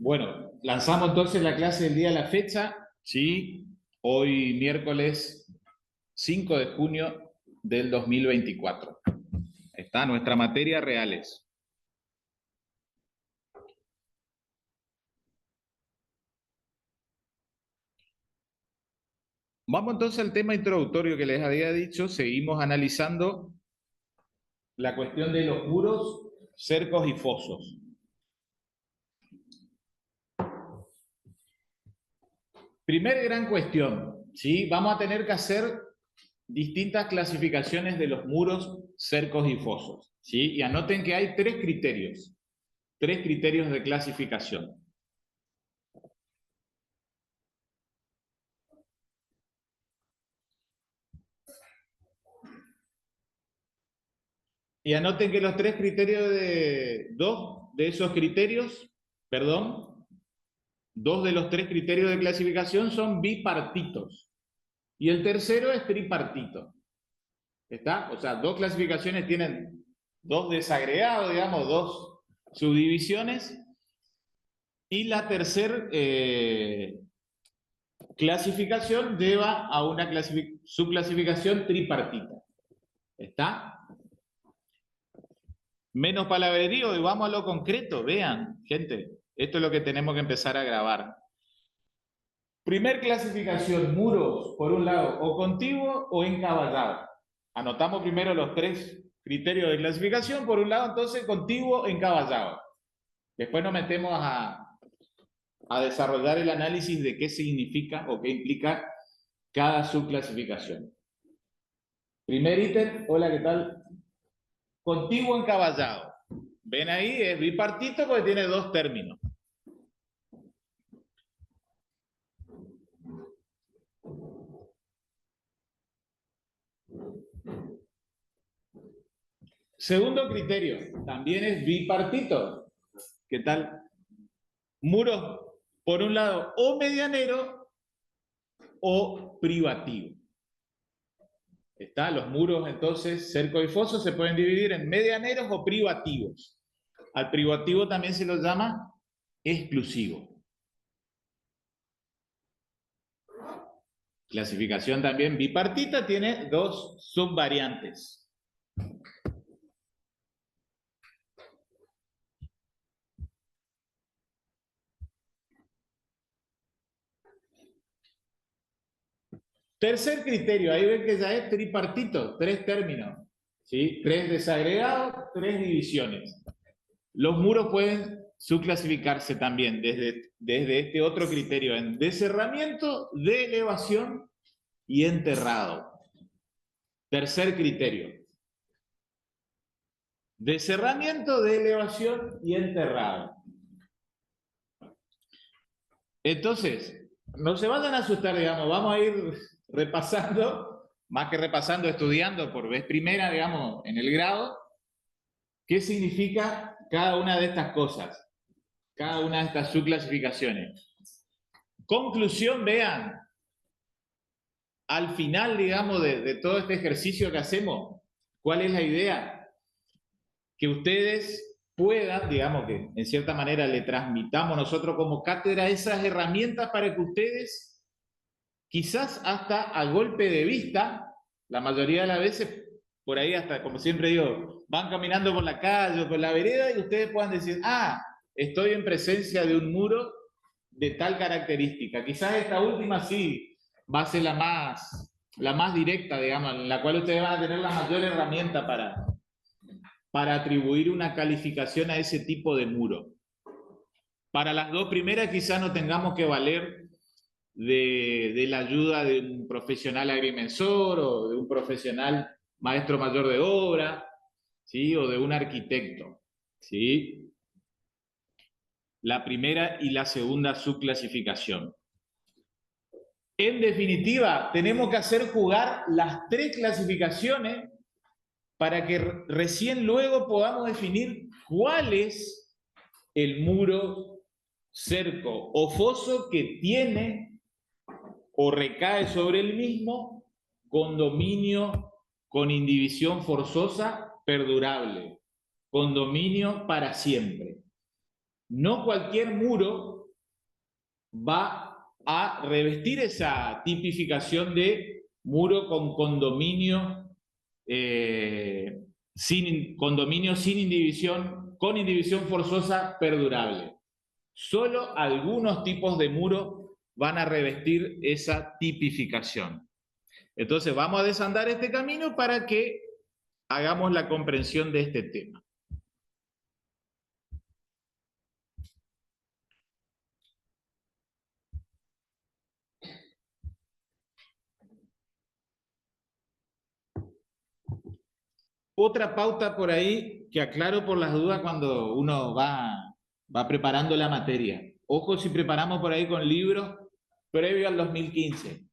Bueno, lanzamos entonces la clase del día a la fecha, ¿sí? Hoy miércoles 5 de junio del 2024. Está nuestra materia reales. Vamos entonces al tema introductorio que les había dicho. Seguimos analizando la cuestión de los muros, cercos y fosos. Primer gran cuestión, ¿sí? Vamos a tener que hacer distintas clasificaciones de los muros, cercos y fosos, ¿sí? Y anoten que hay tres criterios de clasificación. Y anoten que los tres criterios dos de esos criterios, dos de los tres criterios de clasificación son bipartitos. Y el tercero es tripartito. ¿Está? O sea, dos clasificaciones tienen dos desagregados, digamos, dos subdivisiones. Y la tercera clasificación lleva a una subclasificación tripartita. ¿Está? Menos palabrerío y vamos a lo concreto. Vean, gente, esto es lo que tenemos que empezar a grabar. Primer clasificación, muros, por un lado, o contiguo o encaballado. Anotamos primero los tres criterios de clasificación. Por un lado, entonces, contiguo, encaballado. Después nos metemos a desarrollar el análisis de qué significa o qué implica cada subclasificación. Primer ítem, hola, ¿qué tal? Contiguo encaballado. Ven ahí, es bipartito porque tiene dos términos. Segundo criterio, también es bipartito. ¿Qué tal? Muros, por un lado, o medianero o privativo. ¿Está? Los muros, entonces, cerco y foso, se pueden dividir en medianeros o privativos. Al privativo también se lo llama exclusivo. Clasificación también bipartita, tiene dos subvariantes. Tercer criterio, ahí ven que ya es tripartito, tres términos, ¿sí? Tres desagregados, tres divisiones. Los muros pueden subclasificarse también desde este otro criterio en descerramiento, de elevación y enterrado. Tercer criterio. Descerramiento, de elevación y enterrado. Entonces, no se vayan a asustar, digamos, vamos a ir repasando, más que repasando, estudiando por vez primera, digamos, en el grado, qué significa cada una de estas cosas, cada una de estas subclasificaciones. Conclusión, vean, al final, digamos, de todo este ejercicio que hacemos, ¿cuál es la idea? Que ustedes puedan, digamos, que en cierta manera le transmitamos nosotros como cátedra esas herramientas para que ustedes, quizás hasta a golpe de vista, la mayoría de las veces, por ahí hasta, como siempre digo, van caminando por la calle o por la vereda y ustedes puedan decir, ah, estoy en presencia de un muro de tal característica. Quizás esta última sí va a ser la más directa, digamos, en la cual ustedes van a tener la mayor herramienta para atribuir una calificación a ese tipo de muro. Para las dos primeras quizás no tengamos que valer de la ayuda de un profesional agrimensor o de un profesional maestro mayor de obra, ¿sí? O de un arquitecto, ¿sí? La primera y la segunda subclasificación. En definitiva, tenemos que hacer jugar las tres clasificaciones para que recién luego podamos definir cuál es el muro, cerco o foso que tiene o recae sobre el mismo condominio con indivisión forzosa perdurable, condominio para siempre. no cualquier muro va a revestir esa tipificación de muro con condominio, sin indivisión, con indivisión forzosa perdurable. Solo algunos tipos de muro van a revestir esa tipificación. Entonces vamos a desandar este camino para que hagamos la comprensión de este tema. Otra pauta por ahí que aclaro por las dudas cuando uno va preparando la materia. Ojo si preparamos por ahí con libros previos al 2015.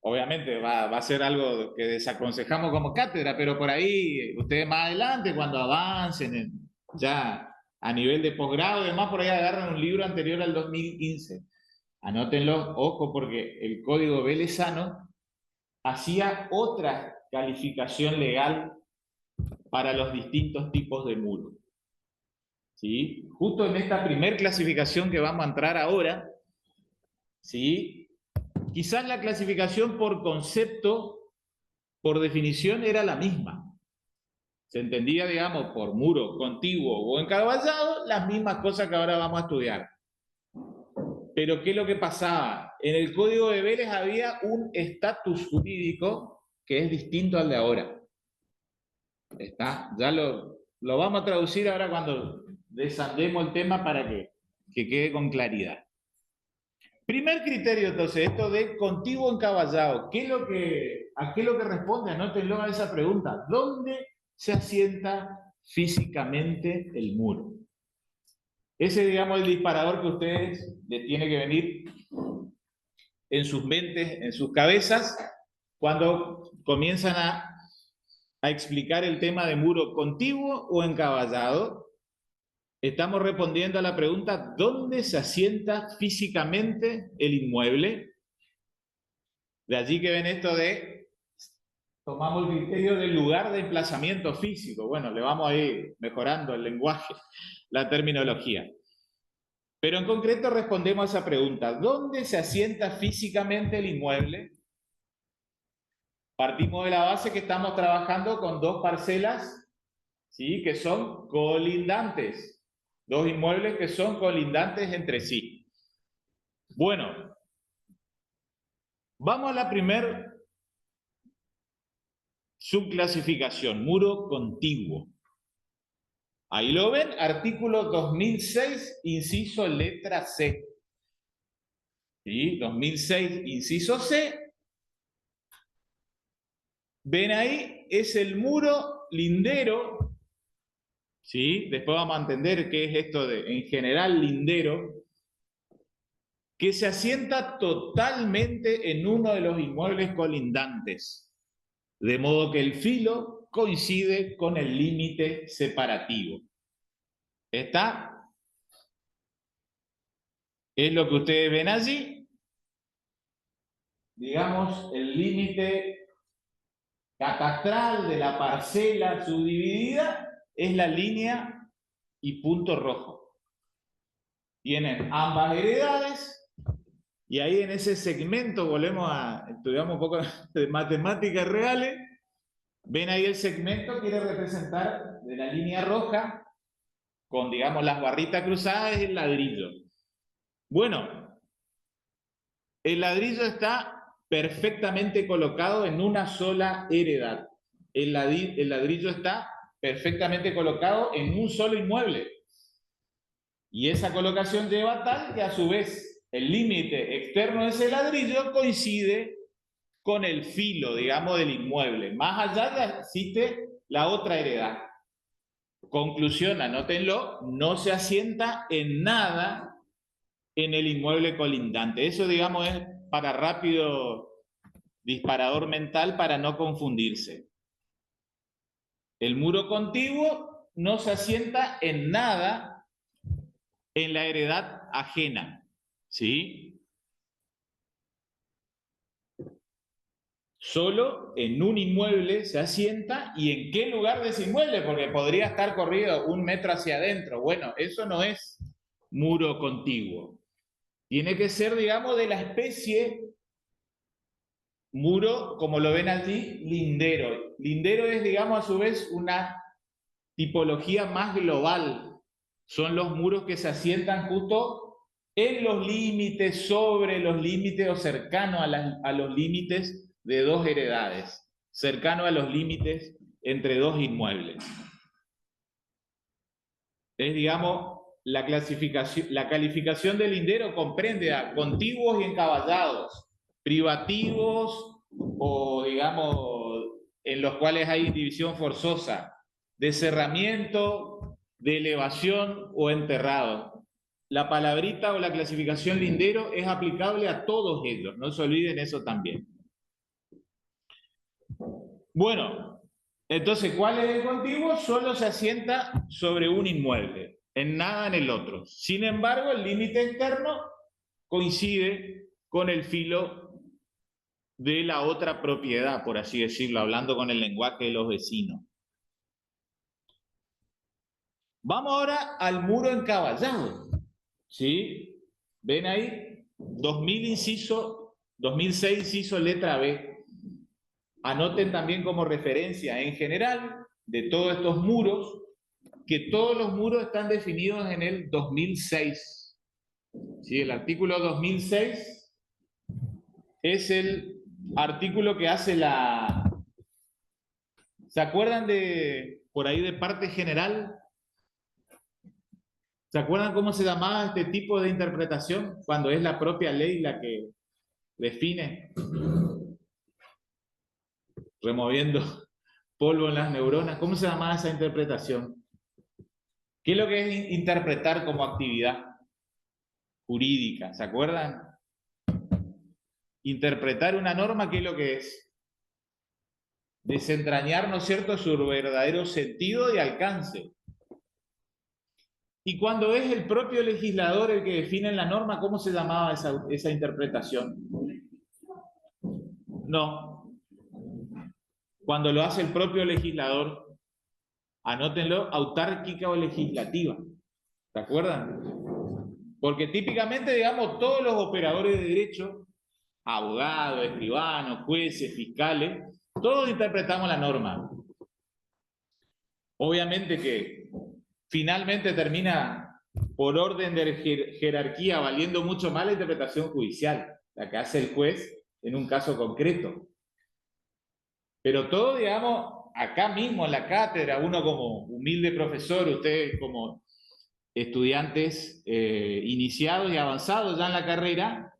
Obviamente va a ser algo que desaconsejamos como cátedra, pero por ahí ustedes más adelante, cuando avancen ya a nivel de posgrado y demás, por ahí agarran un libro anterior al 2015. Anótenlo, ojo, porque el Código Velezano hacía otra calificación legal para los distintos tipos de muros. ¿Sí? Justo en esta primer clasificación que vamos a entrar ahora, ¿sí? Quizás la clasificación por concepto, por definición, era la misma. Se entendía, digamos, por muro contiguo o encaballado, las mismas cosas que ahora vamos a estudiar. Pero ¿qué es lo que pasaba? En el Código de Vélez había un estatus jurídico que es distinto al de ahora. ¿Está? Ya lo vamos a traducir ahora cuando desandemos el tema para que quede con claridad. Primer criterio, entonces, esto de contiguo encaballado. ¿A qué es lo que responde? Anótenlo a esa pregunta. ¿Dónde se asienta físicamente el muro? Ese, digamos, el disparador que a ustedes les tiene que venir en sus mentes, en sus cabezas, cuando comienzan a explicar el tema de muro contiguo o encaballado. Estamos respondiendo a la pregunta, ¿dónde se asienta físicamente el inmueble? De allí que ven esto de, tomamos el criterio del lugar de emplazamiento físico. Bueno, le vamos a ir mejorando el lenguaje, la terminología. Pero en concreto respondemos a esa pregunta, ¿dónde se asienta físicamente el inmueble? Partimos de la base que estamos trabajando con dos parcelas, ¿sí?, que son colindantes. Dos inmuebles que son colindantes entre sí. Bueno, vamos a la primera subclasificación, muro contiguo. Ahí lo ven, artículo 2006, inciso letra C. ¿Sí? 2006, inciso C. Ven ahí, es el muro lindero. ¿Sí? Después vamos a entender qué es esto de, en general, lindero, que se asienta totalmente en uno de los inmuebles colindantes, de modo que el filo coincide con el límite separativo. ¿Está? Es lo que ustedes ven allí. Digamos, el límite catastral de la parcela subdividida es la línea y punto rojo. Tienen ambas heredades. Y ahí en ese segmento, volvemos a estudiar un poco de matemáticas reales, ven ahí el segmento quiere representar de la línea roja, con, digamos, las barritas cruzadas, es el ladrillo. Bueno, el ladrillo está perfectamente colocado en una sola heredad. El ladrillo está perfectamente colocado en un solo inmueble. Y esa colocación lleva tal que a su vez el límite externo de ese ladrillo coincide con el filo, digamos, del inmueble. Más allá ya existe la otra heredad. Conclusión, anótenlo, no se asienta en nada en el inmueble colindante. Eso, digamos, es para rápido disparador mental para no confundirse. El muro contiguo no se asienta en nada en la heredad ajena. ¿Sí? Solo en un inmueble se asienta, y en qué lugar de ese inmueble, porque podría estar corrido 1 metro hacia adentro. Bueno, eso no es muro contiguo. Tiene que ser, digamos, de la especie muro, como lo ven allí, lindero. Lindero es, digamos, a su vez una tipología más global. Son los muros que se asientan justo en los límites, sobre los límites o cercano a los límites de dos heredades, cercano a los límites entre dos inmuebles. Es, digamos, la calificación de lindero comprende a contiguos y encaballados, privativos o, digamos, en los cuales hay división forzosa, de cerramiento, de elevación o enterrado. La palabrita o la clasificación lindero es aplicable a todos ellos, no se olviden eso también. Bueno, entonces, ¿cuál es el contiguo? Solo se asienta sobre un inmueble, en nada en el otro. Sin embargo, el límite externo coincide con el filo de la otra propiedad, por así decirlo, hablando con el lenguaje de los vecinos. Vamos ahora al muro encaballado. ¿Sí? ¿Ven ahí? 2006, inciso letra B. Anoten también como referencia en general de todos estos muros, que todos los muros están definidos en el 2006. ¿Sí? El artículo 2006 es el artículo que hace la... ¿Se acuerdan de, por ahí, de parte general? ¿Se acuerdan cómo se llamaba este tipo de interpretación? Cuando es la propia ley la que define, removiendo polvo en las neuronas. ¿Cómo se llamaba esa interpretación? ¿Qué es lo que es interpretar como actividad jurídica? ¿Se acuerdan? Interpretar una norma, ¿qué es lo que es? Desentrañar, ¿no es cierto?, su verdadero sentido y alcance. Y cuando es el propio legislador el que define la norma, ¿cómo se llamaba esa interpretación? No. Cuando lo hace el propio legislador, anótenlo, autárquica o legislativa. ¿Se acuerdan? Porque típicamente, digamos, todos los operadores de derecho, abogados, escribanos, jueces, fiscales, todos interpretamos la norma. Obviamente que finalmente termina por orden de jerarquía valiendo mucho más la interpretación judicial, la que hace el juez en un caso concreto. Pero todo, digamos, acá mismo en la cátedra, uno como humilde profesor, ustedes como estudiantes iniciados y avanzados ya en la carrera,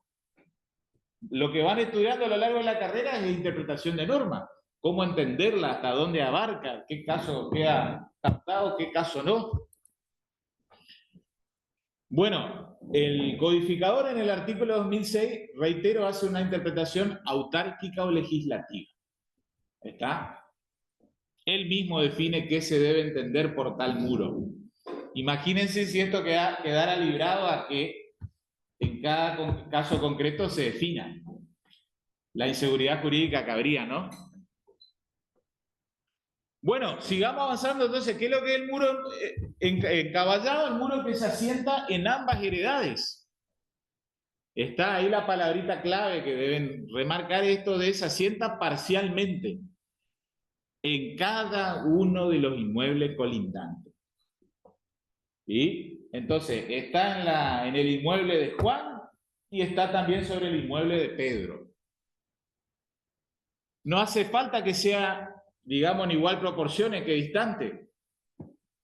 lo que van estudiando a lo largo de la carrera es la interpretación de normas, cómo entenderla, hasta dónde abarca, qué caso queda captado, qué caso no. Bueno, el codificador en el artículo 2006, reitero, hace una interpretación autárquica o legislativa. ¿Está? Él mismo define qué se debe entender por tal muro. Imagínense si esto quedara librado a que en cada caso concreto se defina. La inseguridad jurídica que habría, ¿no? Bueno, sigamos avanzando entonces. ¿Qué es lo que es el muro encaballado? El muro que se asienta en ambas heredades. Está ahí la palabrita clave que deben remarcar, esto de se asienta parcialmente en cada uno de los inmuebles colindantes. ¿Sí? Entonces, está en el inmueble de Juan y está también sobre el inmueble de Pedro. No hace falta que sea, digamos, en igual proporciones que distante.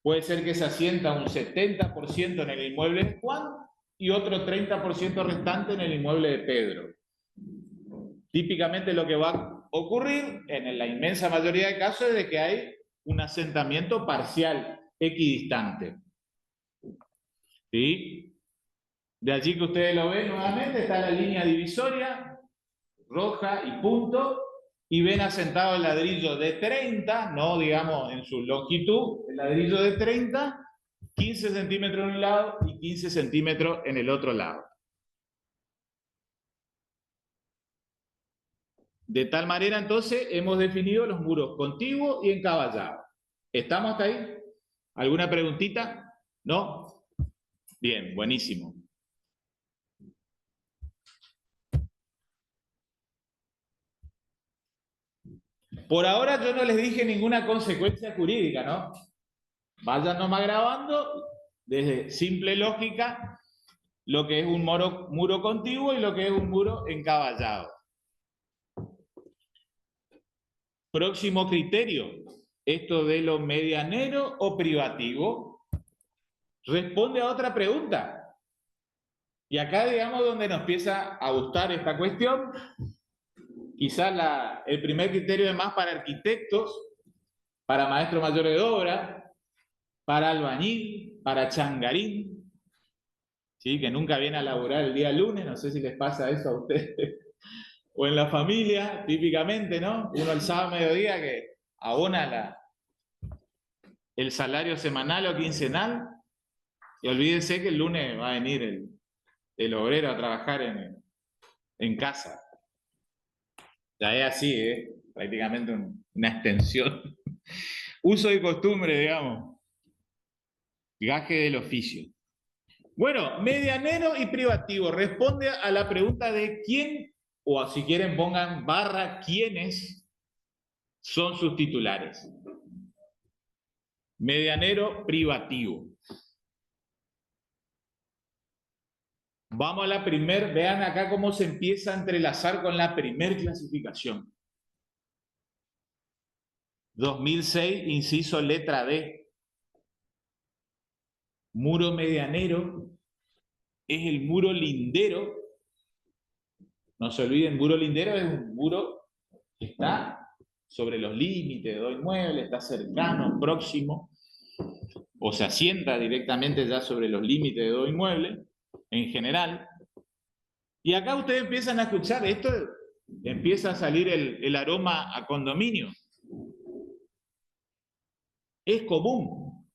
Puede ser que se asienta un 70% en el inmueble de Juan y otro 30% restante en el inmueble de Pedro. Típicamente lo que va a ocurrir en la inmensa mayoría de casos es de que hay un asentamiento parcial, equidistante. ¿Sí? De allí que ustedes lo ven nuevamente, está la línea divisoria, roja y punto, y ven asentado el ladrillo de 30, no digamos en su longitud, el ladrillo de 30, 15 centímetros en un lado y 15 centímetros en el otro lado. De tal manera, entonces, hemos definido los muros contiguos y encaballados. ¿Estamos hasta ahí? ¿Alguna preguntita? ¿No? Bien, buenísimo. Por ahora yo no les dije ninguna consecuencia jurídica, ¿no? Vayan nomás grabando desde simple lógica lo que es un muro contiguo y lo que es un muro encaballado. Próximo criterio, esto de lo medianero o privativo, responde a otra pregunta. Y acá, digamos, donde nos empieza a gustar esta cuestión, quizás el primer criterio es más para arquitectos, para maestros mayores de obra, para albañil, para changarín, ¿sí? Que nunca viene a laburar el día lunes, no sé si les pasa eso a ustedes, o en la familia, típicamente, ¿no? Uno el sábado mediodía que abona el salario semanal o quincenal, y olvídense que el lunes va a venir el obrero a trabajar en casa. Ya es así, ¿eh? Prácticamente una extensión. Uso y costumbre, digamos. Gaje del oficio. Bueno, medianero y privativo. Responde a la pregunta de quién, o si quieren pongan barra, quiénes son sus titulares. Medianero privativo. Vamos a la primer, vean acá cómo se empieza a entrelazar con la primer clasificación. 2006, inciso letra D. Muro medianero es el muro lindero. No se olviden, muro lindero es un muro que está sobre los límites de dos inmuebles, está cercano, próximo, o se asienta directamente ya sobre los límites de dos inmuebles, en general. Y acá ustedes empiezan a escuchar, esto empieza a salir el aroma a condominio. Es común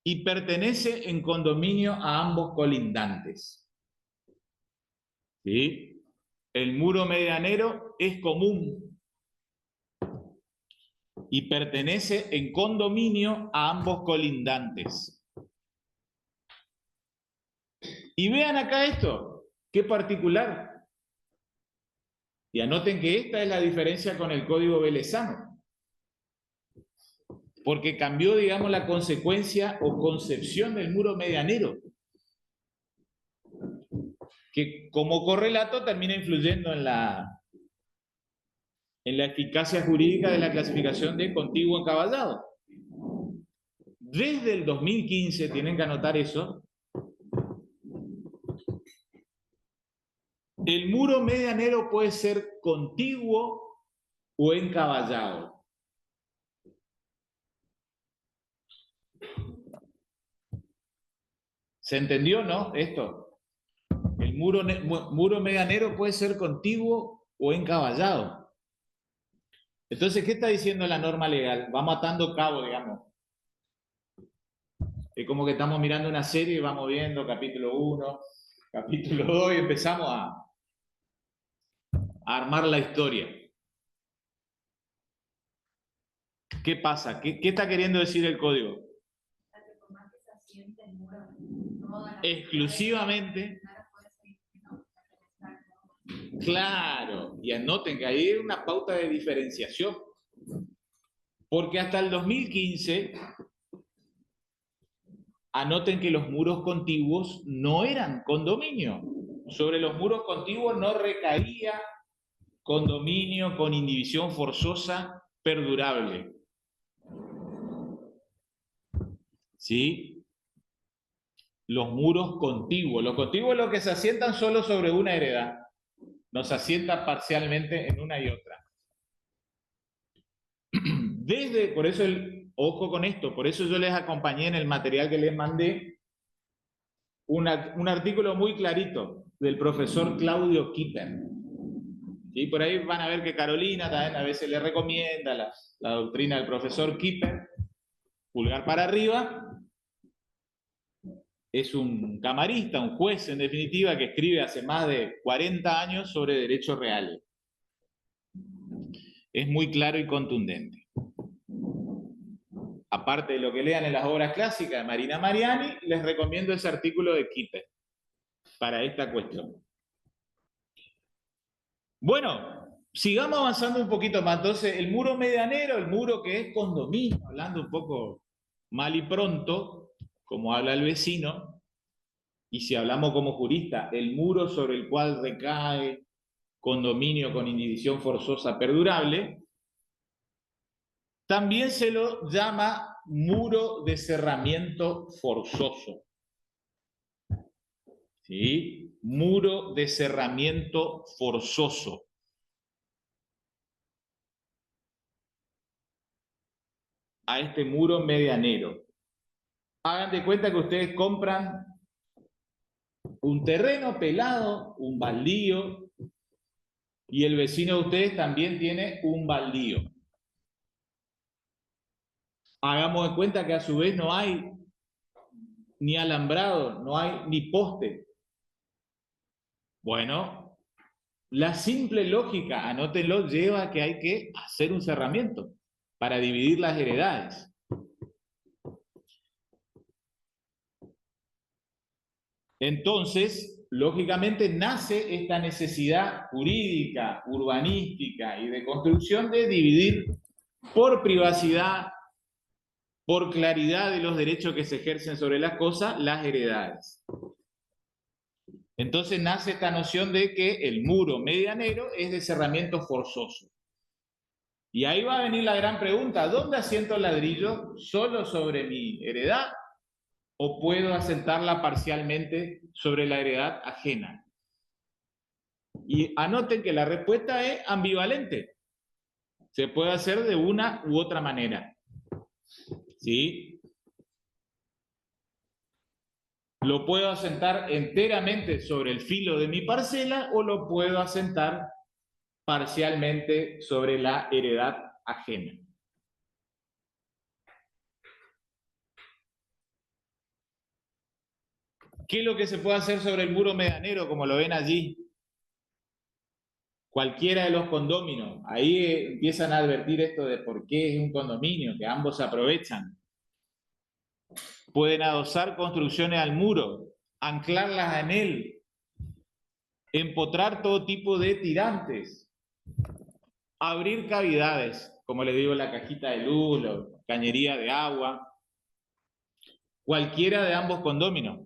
y pertenece en condominio a ambos colindantes. ¿Sí? El muro medianero es común y pertenece en condominio a ambos colindantes. Y vean acá esto, qué particular. Y anoten que esta es la diferencia con el Código Velezano. Porque cambió, digamos, la consecuencia o concepción del muro medianero. Que como correlato termina influyendo en la eficacia jurídica de la clasificación de contiguo encaballado. Desde el 2015, tienen que anotar eso, el muro medianero puede ser contiguo o encaballado. ¿Se entendió, no? Esto. El muro medianero puede ser contiguo o encaballado. Entonces, ¿qué está diciendo la norma legal? Vamos atando cabo, digamos. Es como que estamos mirando una serie y vamos viendo capítulo 1, capítulo 2 y empezamos a armar la historia. ¿Qué pasa? ¿Qué está queriendo decir el código? Exclusivamente. Claro, y anoten que ahí hay una pauta de diferenciación. Porque hasta el 2015, anoten que los muros contiguos no eran condominio. Sobre los muros contiguos no recaía condominio con indivisión forzosa perdurable. ¿Sí? Los muros contiguos. Los contiguos es lo que se asientan solo sobre una heredad. No se asienta parcialmente en una y otra. Por eso ojo con esto, por eso yo les acompañé en el material que les mandé un artículo muy clarito del profesor Claudio Kipper. ¿Sí? Por ahí van a ver que Carolina también a veces le recomienda la doctrina del profesor Kipper, pulgar para arriba. Es un camarista, un juez en definitiva, que escribe hace más de 40 años sobre derechos reales. es muy claro y contundente. Aparte de lo que lean en las obras clásicas de Marina Mariani, les recomiendo ese artículo de Kipper para esta cuestión. Bueno, sigamos avanzando un poquito más. Entonces, el muro medianero, el muro que es condominio, hablando un poco mal y pronto, como habla el vecino, y si hablamos como jurista, el muro sobre el cual recae condominio con inhibición forzosa perdurable, también se lo llama muro de cerramiento forzoso. ¿Sí? Muro de cerramiento forzoso. A este muro medianero. Hagan de cuenta que ustedes compran un terreno pelado, un baldío, y el vecino de ustedes también tiene un baldío. Hagamos de cuenta que a su vez no hay ni alambrado, no hay ni poste. Bueno, la simple lógica, anótenlo, lleva a que hay que hacer un cerramiento para dividir las heredades. Entonces, lógicamente nace esta necesidad jurídica, urbanística y de construcción de dividir por privacidad, por claridad de los derechos que se ejercen sobre las cosas, las heredades. Entonces nace esta noción de que el muro medianero es de cerramiento forzoso. Y ahí va a venir la gran pregunta, ¿dónde asiento el ladrillo? ¿Solo sobre mi heredad? ¿O puedo asentarla parcialmente sobre la heredad ajena? Y anoten que la respuesta es ambivalente. Se puede hacer de una u otra manera. ¿Sí? Lo puedo asentar enteramente sobre el filo de mi parcela o lo puedo asentar parcialmente sobre la heredad ajena. ¿Qué es lo que se puede hacer sobre el muro medianero, como lo ven allí? Cualquiera de los condóminos. Ahí empiezan a advertir esto de por qué es un condominio, que ambos se aprovechan. Pueden adosar construcciones al muro, anclarlas en él, empotrar todo tipo de tirantes, abrir cavidades, como les digo, la cajita de luz, la cañería de agua, cualquiera de ambos condóminos.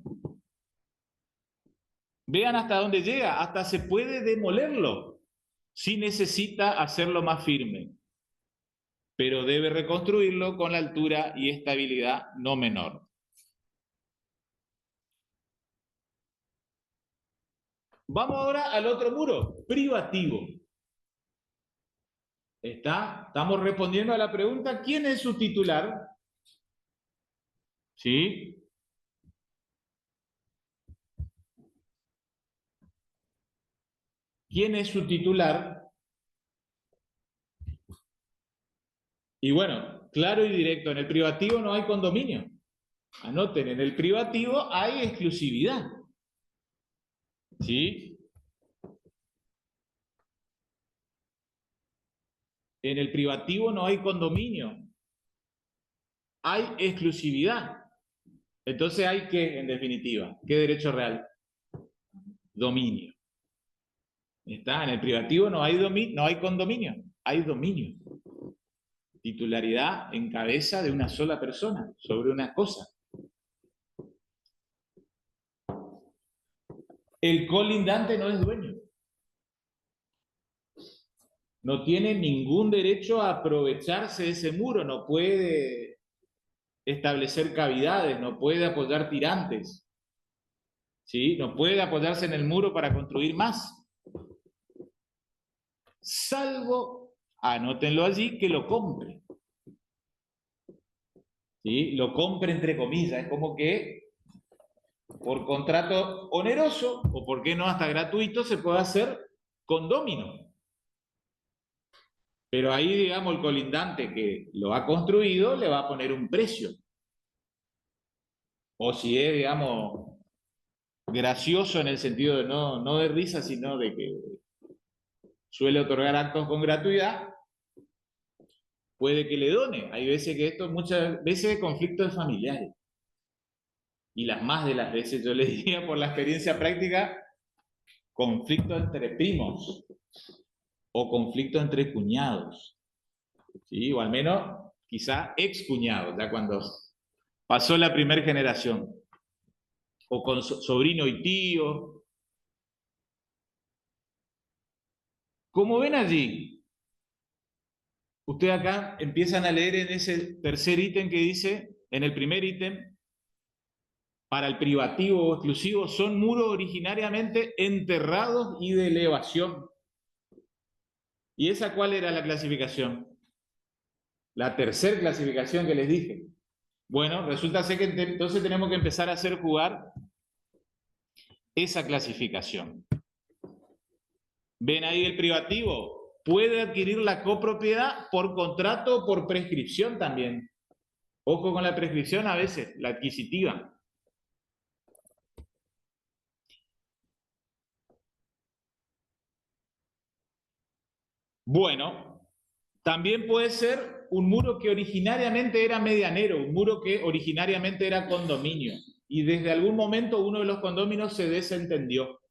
Vean hasta dónde llega, hasta se puede demolerlo, si necesita hacerlo más firme, pero debe reconstruirlo con la altura y estabilidad no menor. Vamos ahora al otro muro, privativo. Estamos respondiendo a la pregunta, ¿quién es su titular? ¿Sí? ¿Quién es su titular? Y bueno, claro y directo, en el privativo no hay condominio. Anoten, en el privativo hay exclusividad. ¿Sí? En el privativo no hay condominio. Hay exclusividad. Entonces hay que, en definitiva, ¿qué derecho real? Dominio. ¿Está? En el privativo no hay condominio, hay dominio. Titularidad en cabeza de una sola persona, sobre una cosa. El colindante no es dueño. No tiene ningún derecho a aprovecharse de ese muro, no puede establecer cavidades, no puede apoyar tirantes, ¿sí? No puede apoyarse en el muro para construir más. Salvo, anótenlo allí, que lo compre. ¿Sí? Lo compre entre comillas, es como que por contrato oneroso, o por qué no hasta gratuito, se puede hacer condómino. Pero ahí, digamos, el colindante que lo ha construido le va a poner un precio. O si es, digamos, gracioso en el sentido de no de risa, sino de que suele otorgar actos con gratuidad, puede que le done. Hay veces que esto, muchas veces, conflictos familiares. Y las más de las veces, yo le diría por la experiencia práctica, conflicto entre primos o conflicto entre cuñados, ¿sí? O al menos quizá excuñados, ya cuando pasó la primera generación, o con sobrino y tío. Como ven allí, ustedes acá empiezan a leer en ese tercer ítem que dice, en el primer ítem, para el privativo o exclusivo, son muros originariamente enterrados y de elevación. ¿Y esa cuál era la clasificación? La tercera clasificación que les dije. Bueno, resulta ser que entonces tenemos que empezar a hacer jugar esa clasificación. ¿Ven ahí el privativo? Puede adquirir la copropiedad por contrato o por prescripción también. Ojo con la prescripción a veces, la adquisitiva. Bueno, también puede ser un muro que originariamente era medianero, un muro que originariamente era condominio. Y desde algún momento uno de los condóminos se desentendió.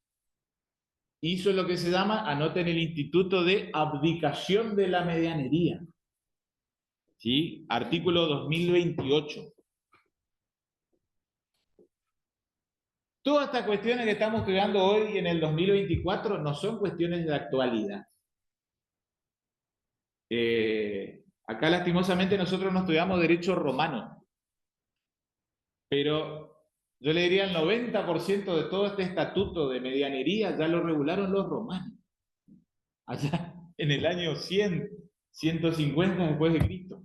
Hizo lo que se llama, anoten el instituto de abdicación de la medianería. ¿Sí? Artículo 2028. Todas estas cuestiones que estamos creando hoy en el 2024 no son cuestiones de actualidad. Acá lastimosamente nosotros no estudiamos derecho romano, pero yo le diría el 90% de todo este estatuto de medianería ya lo regularon los romanos, allá en el año 100, 150 después de Cristo.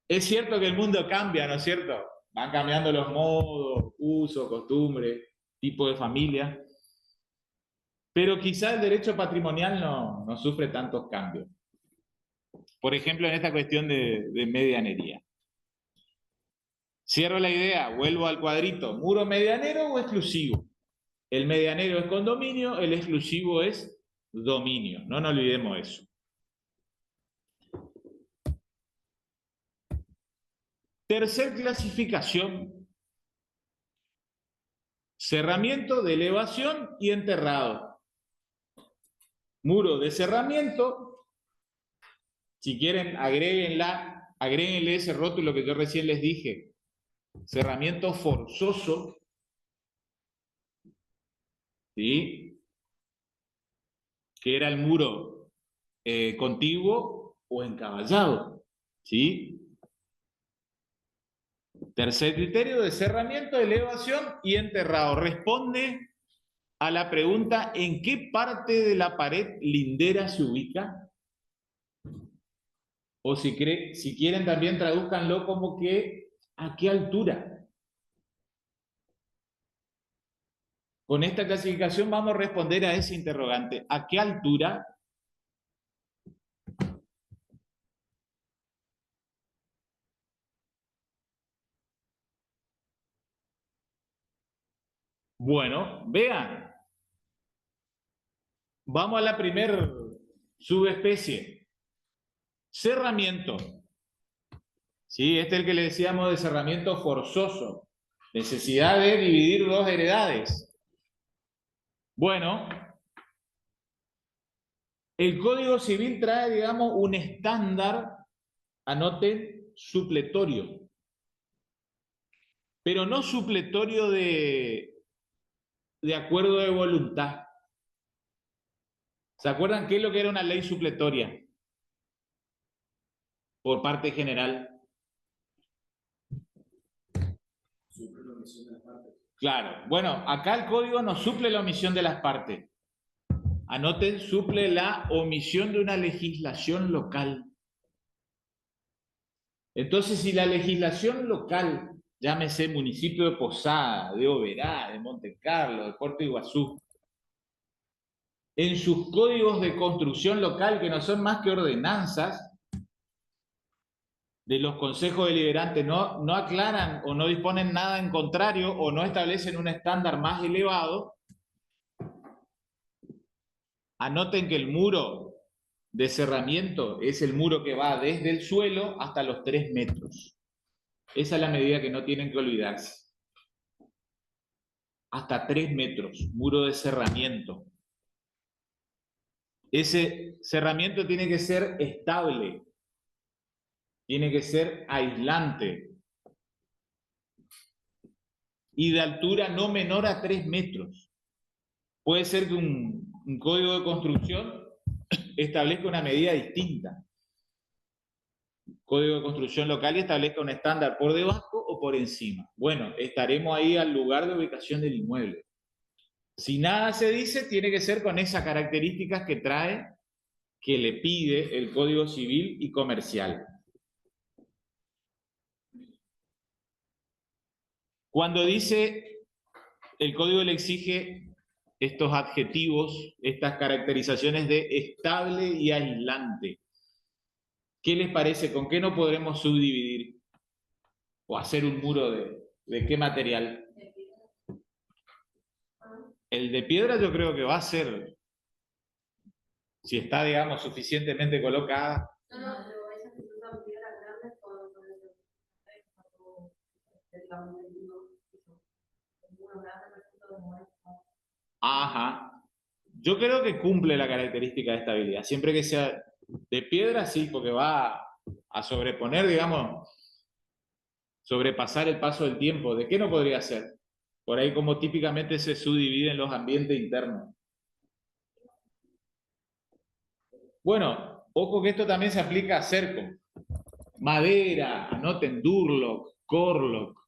Es cierto que el mundo cambia, ¿no es cierto? Van cambiando los modos, usos, costumbres, tipo de familia, pero quizá el derecho patrimonial no sufre tantos cambios. Por ejemplo, en esta cuestión de medianería. Cierro la idea, vuelvo al cuadrito. ¿Muro medianero o exclusivo? El medianero es condominio, el exclusivo es dominio. No nos olvidemos eso. Tercer clasificación. Cerramiento de elevación y enterrado. Muro de cerramiento. Si quieren, agréguenle ese rótulo que yo recién les dije. Cerramiento forzoso. ¿Sí? Que era el muro contiguo o encaballado. ¿Sí? Tercer criterio de cerramiento, elevación y enterrado. Responde a la pregunta: ¿en qué parte de la pared lindera se ubica? O si quieren también tradúzcanlo como que ¿a qué altura? Con esta clasificación vamos a responder a ese interrogante. ¿A qué altura? Bueno, vean. Vamos a la primer subespecie. Cerramiento. ¿Sí? Este es el que le decíamos de cerramiento forzoso. Necesidad de dividir dos heredades. Bueno, el Código Civil trae, digamos, un estándar, anoten, supletorio. Pero no supletorio de acuerdo de voluntad. ¿Se acuerdan qué es lo que era una ley supletoria? Por parte general. Claro. Bueno, acá el código no suple la omisión de las partes. Anoten, suple la omisión de una legislación local. Entonces, si la legislación local, llámese municipio de Posada, de Oberá, de Monte Carlo, de Puerto Iguazú, en sus códigos de construcción local, que no son más que ordenanzas de los consejos deliberantes, no aclaran o no disponen nada en contrario o no establecen un estándar más elevado, anoten que el muro de cerramiento es el muro que va desde el suelo hasta los 3 metros. Esa es la medida que no tienen que olvidarse. Hasta 3 metros, muro de cerramiento. Ese cerramiento tiene que ser estable, tiene que ser aislante y de altura no menor a 3 metros. Puede ser que un código de construcción establezca una medida distinta. Código de construcción local y establezca un estándar por debajo o por encima. Bueno, estaremos ahí al lugar de ubicación del inmueble. Si nada se dice, tiene que ser con esas características que trae, que le pide el Código Civil y Comercial. Cuando dice, el Código le exige estos adjetivos, estas caracterizaciones de estable y aislante. ¿Qué les parece? ¿Con qué no podremos subdividir? ¿O hacer un muro de qué material? El de piedra yo creo que va a ser, si está, digamos, suficientemente colocada. No, no, pero esas que usan piedras grandes Ajá. Yo creo que cumple la característica de estabilidad. Siempre que sea de piedra, sí, porque va a sobreponer, digamos, sobrepasar el paso del tiempo. ¿De qué no podría ser? Por ahí como típicamente se subdividen los ambientes internos. Bueno, ojo que esto también se aplica a cerco. Madera, anoten Durlock, Corlock.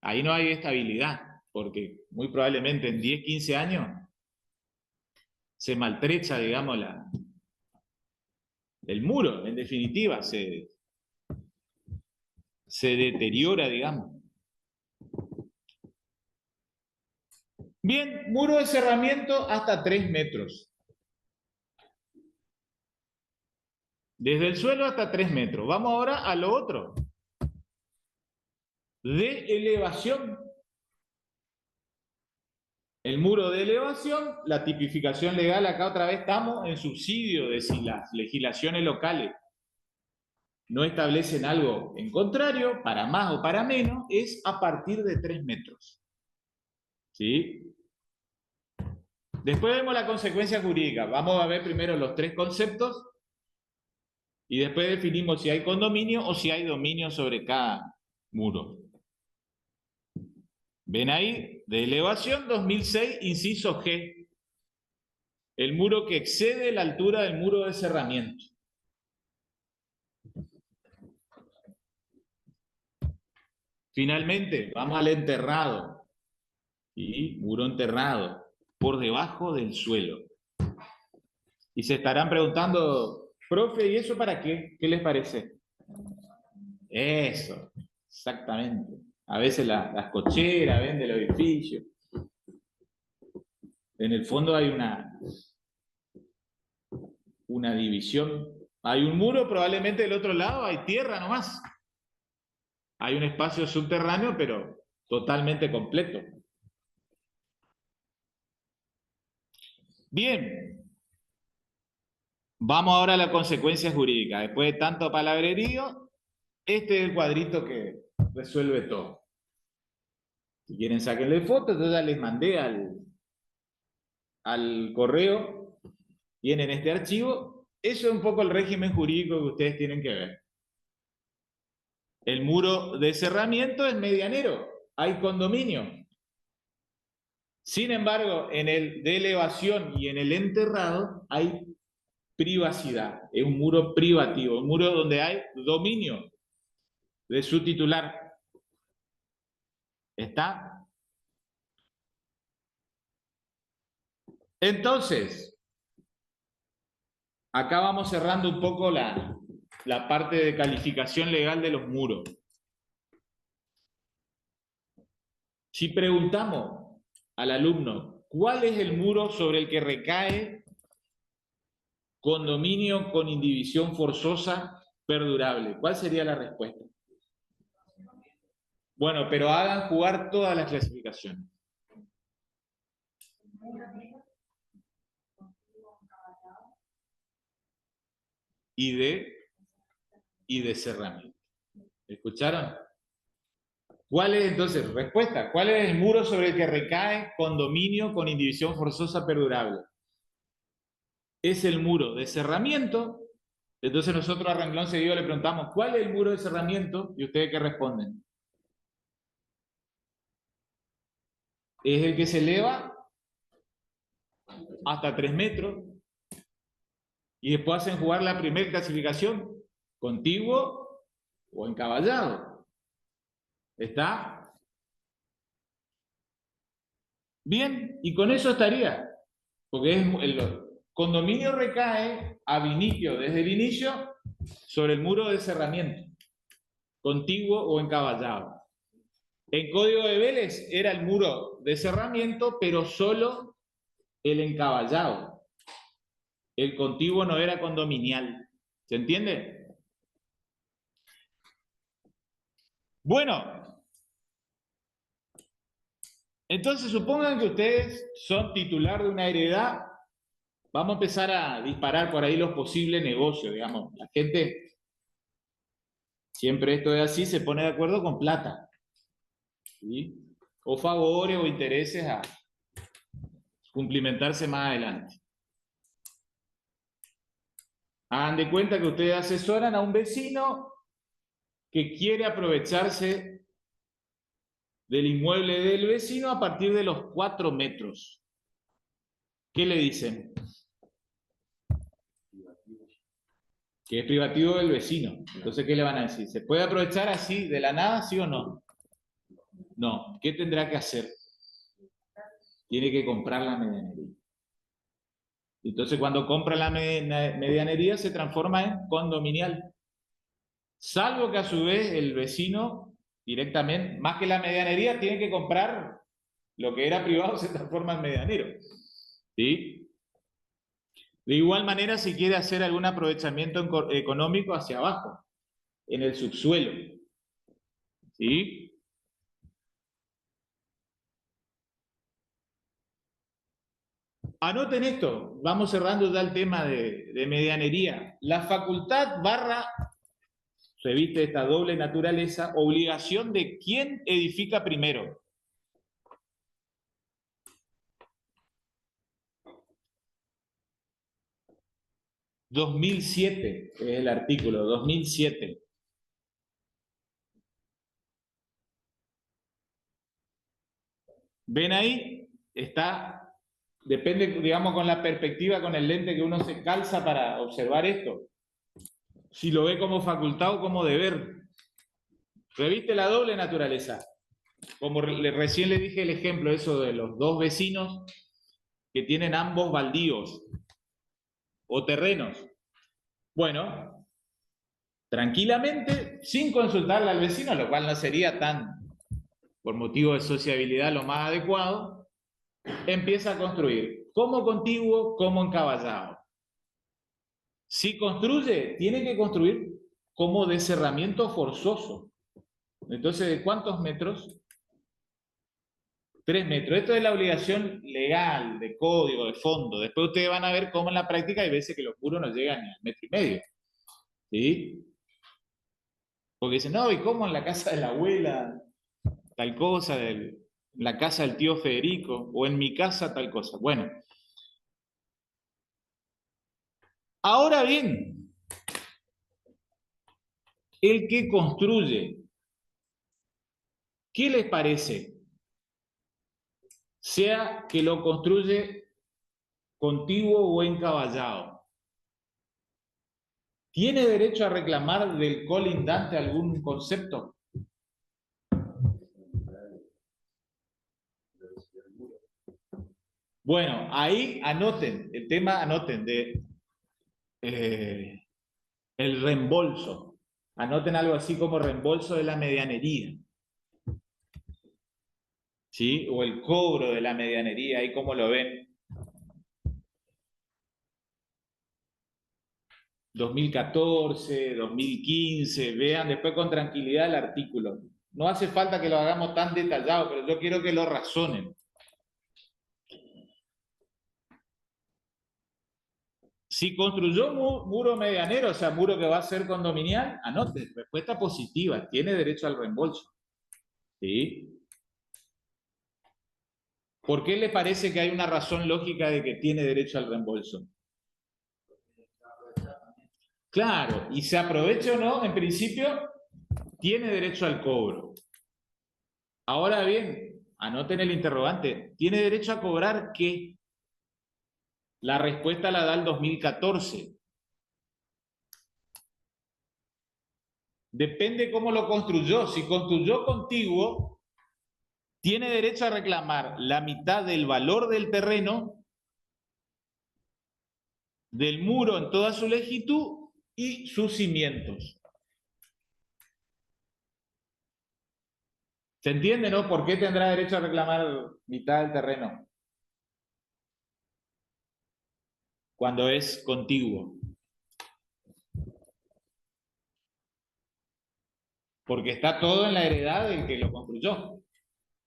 Ahí no hay estabilidad, porque muy probablemente en 10, 15 años se maltrecha, digamos, el muro, en definitiva, se deteriora, digamos. Bien, muro de cerramiento hasta 3 metros. Desde el suelo hasta 3 metros. Vamos ahora a lo otro. De elevación. El muro de elevación, la tipificación legal, acá otra vez estamos en subsidio de si las legislaciones locales no establecen algo en contrario, para más o para menos, es a partir de 3 metros. ¿Sí? Después vemos la consecuencia jurídica. Vamos a ver primero los 3 conceptos y después definimos si hay condominio o si hay dominio sobre cada muro. ¿Ven ahí? De elevación 2006, inciso G. El muro que excede la altura del muro de cerramiento. Finalmente, vamos al enterrado. ¿Sí? Muro enterrado, por debajo del suelo. Y se estarán preguntando, profe, ¿y eso para qué? ¿Qué les parece? Eso, exactamente. A veces las cocheras ven del edificio. En el fondo hay una división. Hay un muro, probablemente del otro lado hay tierra nomás. Hay un espacio subterráneo, pero totalmente completo. Bien. Vamos ahora a la consecuencia jurídica. Después de tanto palabrerío, este es el cuadrito que resuelve todo. Si quieren, sáquenle fotos. Yo ya les mandé al correo. Tienen este archivo. Eso es un poco el régimen jurídico que ustedes tienen que ver. El muro de cerramiento es medianero. Hay condominio. Sin embargo, en el de elevación y en el enterrado hay privacidad. Es un muro privativo, un muro donde hay dominio de su titular. ¿Está? Entonces, acá vamos cerrando un poco la parte de calificación legal de los muros. Si preguntamos al alumno, ¿cuál es el muro sobre el que recae condominio con indivisión forzosa perdurable? ¿Cuál sería la respuesta? Bueno, pero hagan jugar todas las clasificaciones. y de cerramiento. ¿Escucharon? ¿Cuál es entonces? Respuesta. ¿Cuál es el muro sobre el que recae condominio con indivisión forzosa perdurable? Es el muro de cerramiento. Entonces nosotros a renglón seguido le preguntamos, ¿cuál es el muro de cerramiento? ¿Y ustedes qué responden? Es el que se eleva hasta 3 metros y después hacen jugar la primera clasificación, contiguo o encaballado. ¿Está? Bien, y con eso estaría, porque el condominio recae ab initio, desde el inicio, sobre el muro de cerramiento, contiguo o encaballado. En Código de Vélez era el muro de cerramiento, pero solo el encaballado. El contiguo no era condominial. ¿Se entiende? Bueno, entonces supongan que ustedes son titular de una heredad. Vamos a empezar a disparar por ahí los posibles negocios, digamos. La gente, siempre esto es así, se pone de acuerdo con plata, ¿sí? O favores o intereses a cumplimentarse más adelante. Hagan de cuenta que ustedes asesoran a un vecino que quiere aprovecharse del inmueble del vecino a partir de los 4 metros. ¿Qué le dicen? Que es privativo del vecino. Entonces, ¿qué le van a decir? ¿Se puede aprovechar así, de la nada, sí o no? No. ¿Qué tendrá que hacer? Tiene que comprar la medianería. Entonces, cuando compra la medianería, se transforma en condominial. Salvo que a su vez el vecino directamente, más que la medianería, tiene que comprar lo que era privado, se transforma en medianero. ¿Sí? De igual manera, si quiere hacer algún aprovechamiento económico hacia abajo, en el subsuelo. ¿Sí? Anoten esto, vamos cerrando ya el tema de medianería. La facultad barra reviste esta doble naturaleza, obligación de quién edifica primero. ...2007 es el artículo, 2007. ¿Ven ahí? Está, depende, digamos, con la perspectiva, con el lente que uno se calza para observar esto. Si lo ve como facultad o como deber. Reviste la doble naturaleza. Como recién le dije el ejemplo, eso de los dos vecinos que tienen ambos baldíos o terrenos. Bueno, tranquilamente, sin consultarle al vecino, lo cual no sería tan, por motivo de sociabilidad, lo más adecuado, empieza a construir como contiguo, como encaballado. Si construye, tiene que construir como de cerramiento forzoso. Entonces, ¿de cuántos metros? 3 metros. Esto es la obligación legal, de código, de fondo. Después ustedes van a ver cómo en la práctica hay veces que los muros no llegan ni al 1,5 metros. ¿Sí? Porque dicen, no, ¿y cómo en la casa de la abuela? Tal cosa, en la casa del tío Federico, o en mi casa tal cosa. Bueno. Ahora bien, el que construye, ¿qué les parece? Sea que lo construye contiguo o encaballado. ¿Tiene derecho a reclamar del colindante algún concepto? Bueno, ahí anoten, el tema anoten de el reembolso. Anoten algo así como reembolso de la medianería. ¿Sí? O el cobro de la medianería, ahí como lo ven. 2014, 2015, vean después con tranquilidad el artículo. No hace falta que lo hagamos tan detallado, pero yo quiero que lo razonen. Si construyó muro medianero, o sea, muro que va a ser condominial, anote, respuesta positiva, tiene derecho al reembolso. ¿Sí? ¿Por qué le parece que hay una razón lógica de que tiene derecho al reembolso? Claro, y se aprovecha o no, en principio, tiene derecho al cobro. Ahora bien, anoten el interrogante, ¿tiene derecho a cobrar qué? La respuesta la da el 2014. Depende cómo lo construyó. Si construyó contiguo, tiene derecho a reclamar la mitad del valor del terreno, del muro en toda su longitud y sus cimientos. ¿Se entiende, no? ¿Por qué tendrá derecho a reclamar mitad del terreno? Cuando es contiguo. Porque está todo en la heredad del que lo construyó.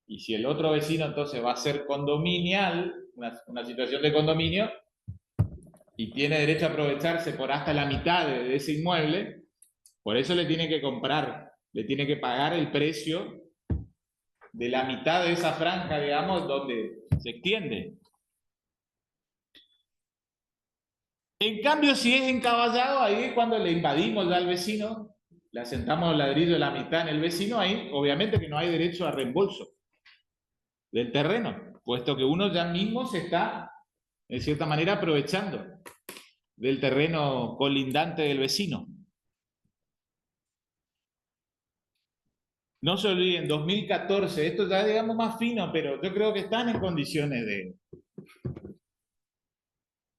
Y si el otro vecino entonces va a ser condominial, una situación de condominio, y tiene derecho a aprovecharse por hasta la mitad de ese inmueble, por eso le tiene que comprar, le tiene que pagar el precio de la mitad de esa franja, digamos, donde se extiende. En cambio, si es encaballado, ahí es cuando le invadimos ya al vecino, le asentamos el ladrillo de la mitad en el vecino, ahí obviamente que no hay derecho a reembolso del terreno, puesto que uno ya mismo se está, en cierta manera, aprovechando del terreno colindante del vecino. No se olviden, 2014, esto ya digamos más fino, pero yo creo que están en condiciones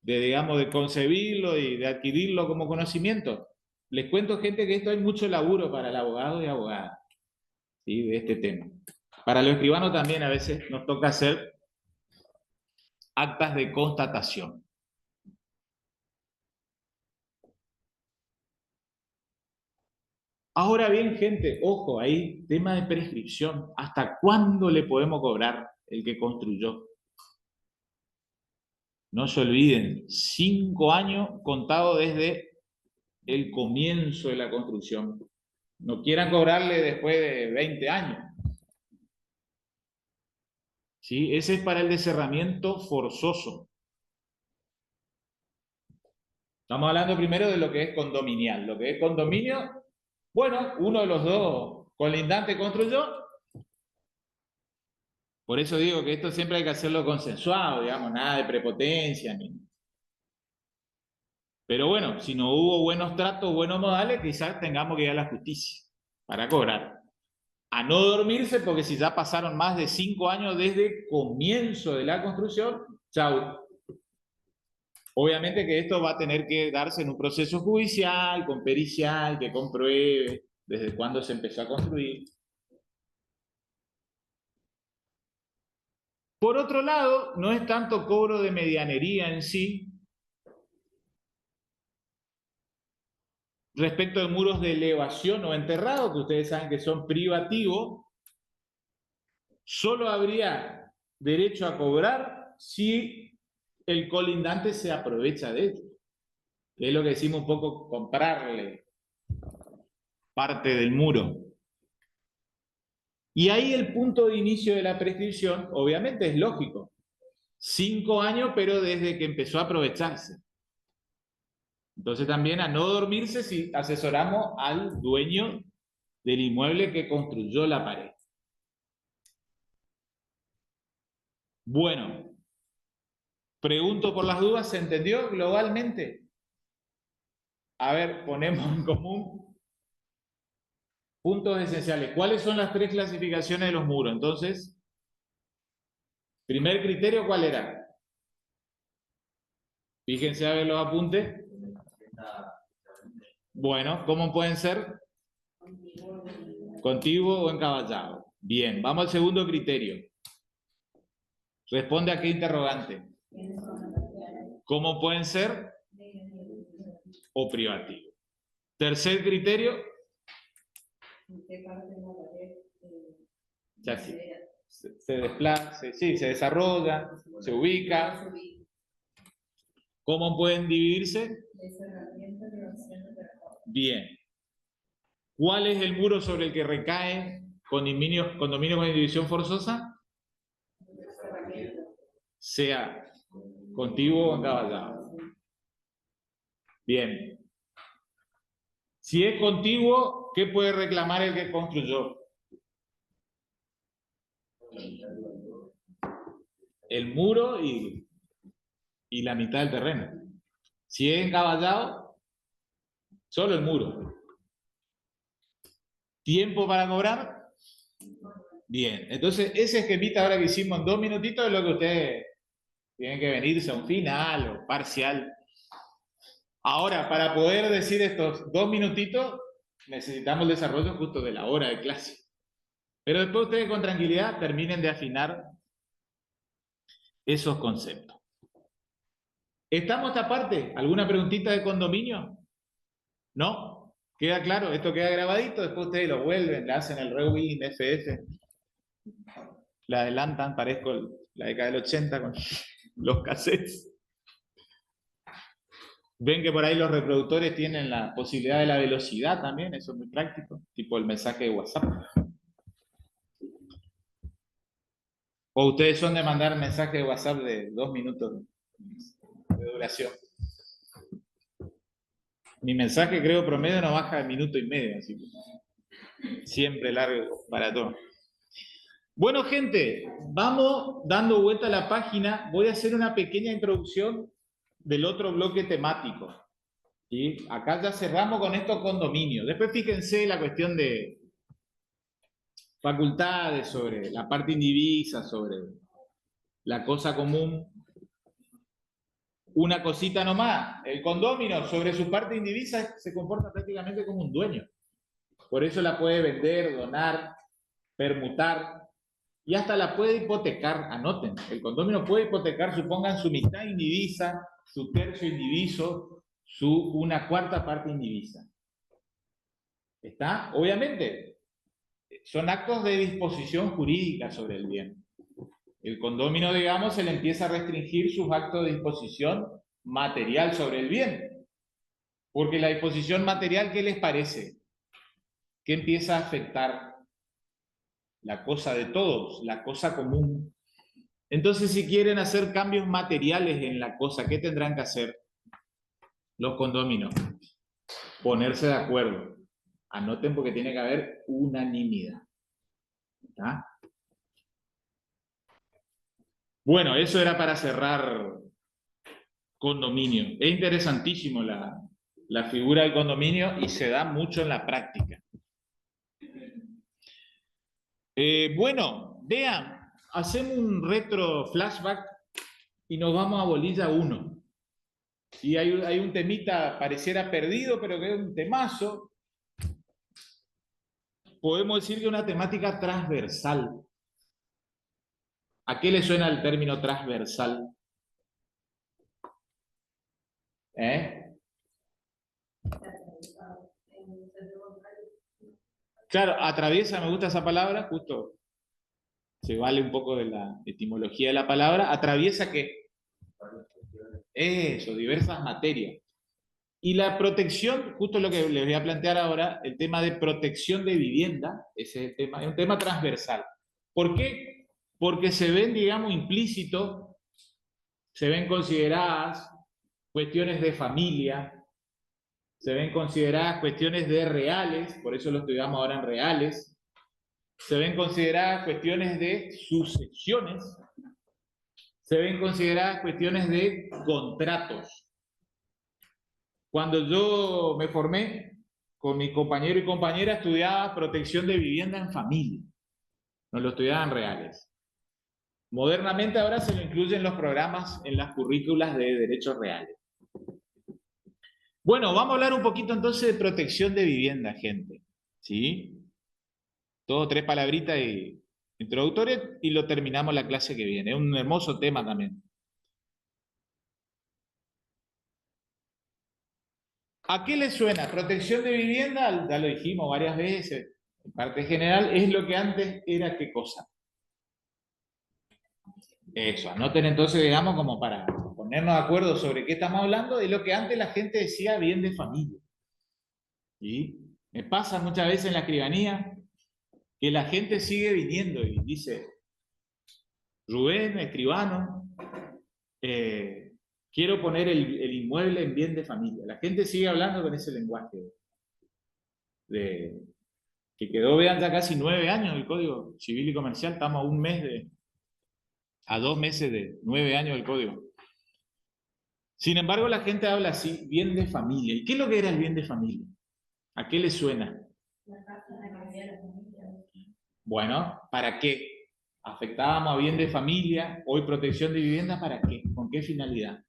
digamos, de concebirlo y de adquirirlo como conocimiento. Les cuento, gente, que esto hay mucho laburo para el abogado y abogada, ¿sí? De este tema. Para los escribanos también a veces nos toca hacer actas de constatación. Ahora bien, gente, ojo, ahí, tema de prescripción. ¿Hasta cuándo le podemos cobrar el que construyó? No se olviden, 5 años contados desde el comienzo de la construcción. No quieran cobrarle después de 20 años. ¿Sí? Ese es para el descerramiento forzoso. Estamos hablando primero de lo que es condominial. Lo que es condominio, bueno, uno de los dos colindantes construyó. Por eso digo que esto siempre hay que hacerlo consensuado, digamos, nada de prepotencia. Pero bueno, si no hubo buenos tratos, buenos modales, quizás tengamos que ir a la justicia para cobrar. A no dormirse, porque si ya pasaron más de 5 años desde el comienzo de la construcción, chau. Obviamente que esto va a tener que darse en un proceso judicial, con pericial, que compruebe desde cuándo se empezó a construir. Por otro lado, no es tanto cobro de medianería en sí, respecto de muros de elevación o enterrado, que ustedes saben que son privativos, solo habría derecho a cobrar si el colindante se aprovecha de ello. Es lo que decimos un poco, comprarle parte del muro. Y ahí el punto de inicio de la prescripción, obviamente es lógico. 5 años, pero desde que empezó a aprovecharse. Entonces también a no dormirse si asesoramos al dueño del inmueble que construyó la pared. Bueno, pregunto por las dudas, ¿se entendió globalmente? A ver, ponemos en común puntos esenciales. ¿Cuáles son las 3 clasificaciones de los muros? Entonces, primer criterio, ¿cuál era? Fíjense a ver los apuntes. Bueno, ¿cómo pueden ser? Contiguo o encaballado. Bien, vamos al segundo criterio. Responde a qué interrogante. ¿Cómo pueden ser? O privativo. Tercer criterio. Ya sí. Se desplaza, sí, se desarrolla, se ubica. ¿Cómo pueden dividirse? Bien. ¿Cuál es el muro sobre el que recae condominio con división forzosa? Sea contiguo o encaballado. Bien. Si es contiguo, ¿qué puede reclamar el que construyó? El muro y la mitad del terreno. Si es encaballado, solo el muro. ¿Tiempo para cobrar? Bien. Entonces, ese esquemita ahora que hicimos en 2 minutitos es lo que ustedes tienen que venirse a un final o parcial. Ahora, para poder decir estos 2 minutitos, necesitamos el desarrollo justo de la hora de clase. Pero después ustedes con tranquilidad terminen de afinar esos conceptos. ¿Estamos esta parte? ¿Alguna preguntita de condominio? ¿No? ¿Queda claro? Esto queda grabadito, después ustedes lo vuelven, le hacen el rewind, FF, la adelantan, parezco la década del 80 con los cassettes. Ven que por ahí los reproductores tienen la posibilidad de la velocidad también, eso es muy práctico, tipo el mensaje de WhatsApp. O ustedes son de mandar mensaje de WhatsApp de 2 minutos de duración. Mi mensaje creo promedio no baja de 1,5 minutos, así que siempre largo para todo. Bueno, gente, vamos dando vuelta a la página. Voy a hacer una pequeña introducción del otro bloque temático. ¿Sí? Acá ya cerramos con estos condominios. Después fíjense la cuestión de facultades sobre la parte indivisa, sobre la cosa común. Una cosita nomás, el condominio sobre su parte indivisa se comporta prácticamente como un dueño. Por eso la puede vender, donar, permutar y hasta la puede hipotecar. Anoten, el condominio puede hipotecar, supongan su mitad indivisa, su tercio indiviso, una cuarta parte indivisa. ¿Está? Obviamente, son actos de disposición jurídica sobre el bien. El condominio, digamos, se le empieza a restringir sus actos de disposición material sobre el bien. Porque la disposición material, ¿qué les parece? ¿Qué empieza a afectar? La cosa de todos, la cosa común. Entonces, si quieren hacer cambios materiales en la cosa, ¿qué tendrán que hacer los condóminos? Ponerse de acuerdo. Anoten porque tiene que haber unanimidad. ¿Está? Bueno, eso era para cerrar condominio. Es interesantísimo la figura del condominio y se da mucho en la práctica. Bueno, vean, hacemos un retro flashback y nos vamos a bolilla 1. Y hay un temita, pareciera perdido, pero que es un temazo. Podemos decir que es una temática transversal. ¿A qué le suena el término transversal? Claro, atraviesa, me gusta esa palabra, justo se vale un poco de la etimología de la palabra. ¿Atraviesa qué? Eso, diversas materias. Y la protección, justo lo que les voy a plantear ahora, el tema de protección de vivienda, ese es el tema, es un tema transversal. ¿Por qué? Porque se ven, digamos, implícitos, se ven consideradas cuestiones de familia, se ven consideradas cuestiones de reales, por eso lo estudiamos ahora en reales, se ven consideradas cuestiones de sucesiones, se ven consideradas cuestiones de contratos. Cuando yo me formé, con mi compañero y compañera estudiaba protección de vivienda en familia. Nos lo estudiaban reales. Modernamente ahora se lo incluyen los programas en las currículas de derechos reales. Bueno, vamos a hablar un poquito entonces de protección de vivienda, gente. ¿Sí? Todo 3 palabritas introductorias y lo terminamos la clase que viene. Es un hermoso tema también. ¿A qué le suena? Protección de vivienda, ya lo dijimos varias veces, en parte general, es lo que antes era ¿qué cosa? Eso, anoten entonces, digamos, como para ponernos de acuerdo sobre qué estamos hablando, de lo que antes la gente decía bien de familia. Y me pasa muchas veces en la escribanía que la gente sigue viniendo y dice, Rubén, escribano, quiero poner el inmueble en bien de familia. La gente sigue hablando con ese lenguaje que quedó, vean, ya casi 9 años el Código Civil y Comercial, estamos a 2 meses de 9 años del Código. Sin embargo, la gente habla así, bien de familia. ¿Y qué es lo que era el bien de familia? ¿A qué le suena? Bueno, ¿para qué? Afectábamos a bien de familia, hoy protección de vivienda, ¿para qué? ¿Con qué finalidad?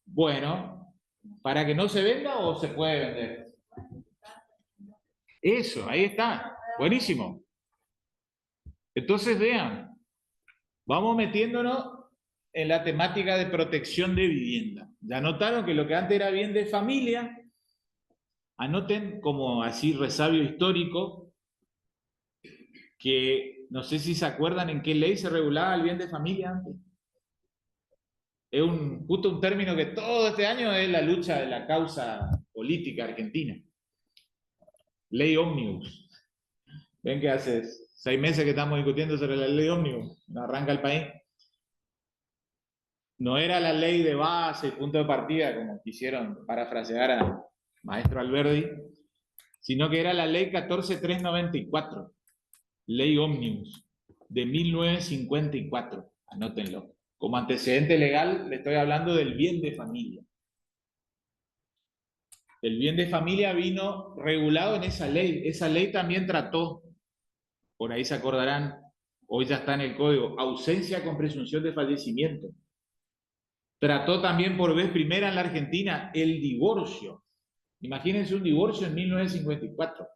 Bueno, ¿para que no se venda o se puede vender? Eso, ahí está. Buenísimo. Entonces, vean, vamos metiéndonos en la temática de protección de vivienda. Ya notaron que lo que antes era bien de familia, anoten como así resabio histórico, que no sé si se acuerdan en qué ley se regulaba el bien de familia antes. Es justo un término que todo este año es la lucha de la causa política argentina. Ley ómnibus. Ven que hace 6 meses que estamos discutiendo sobre la ley ómnibus, no arranca el país. No era la ley de base, punto de partida, como quisieron parafrasear a maestro Alberdi, sino que era la ley 14394, ley ómnibus, de 1954. Anótenlo. Como antecedente legal, le estoy hablando del bien de familia. El bien de familia vino regulado en esa ley. Esa ley también trató, por ahí se acordarán, hoy ya está en el código, ausencia con presunción de fallecimiento. Trató también por vez primera en la Argentina el divorcio. Imagínense un divorcio en 1954.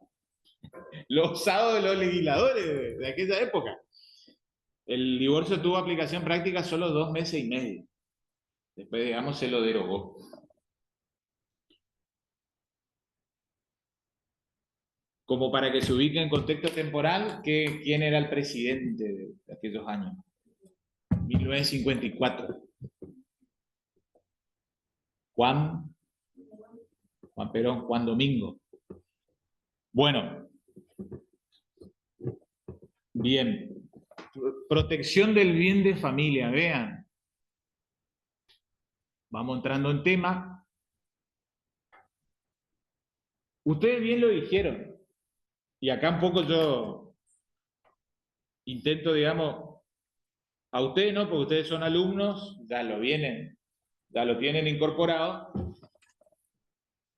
Lo osado de los legisladores de aquella época. El divorcio tuvo aplicación práctica solo 2 meses y medio. Después, digamos, se lo derogó. Como para que se ubique en contexto temporal, ¿quién era el presidente de aquellos años? 1954. Juan Perón, Juan Domingo. Bueno, bien. Protección del bien de familia, vean. Vamos entrando en tema. Ustedes bien lo dijeron. Y acá un poco yo intento, digamos, a ustedes no, porque ustedes son alumnos, ya lo tienen incorporado.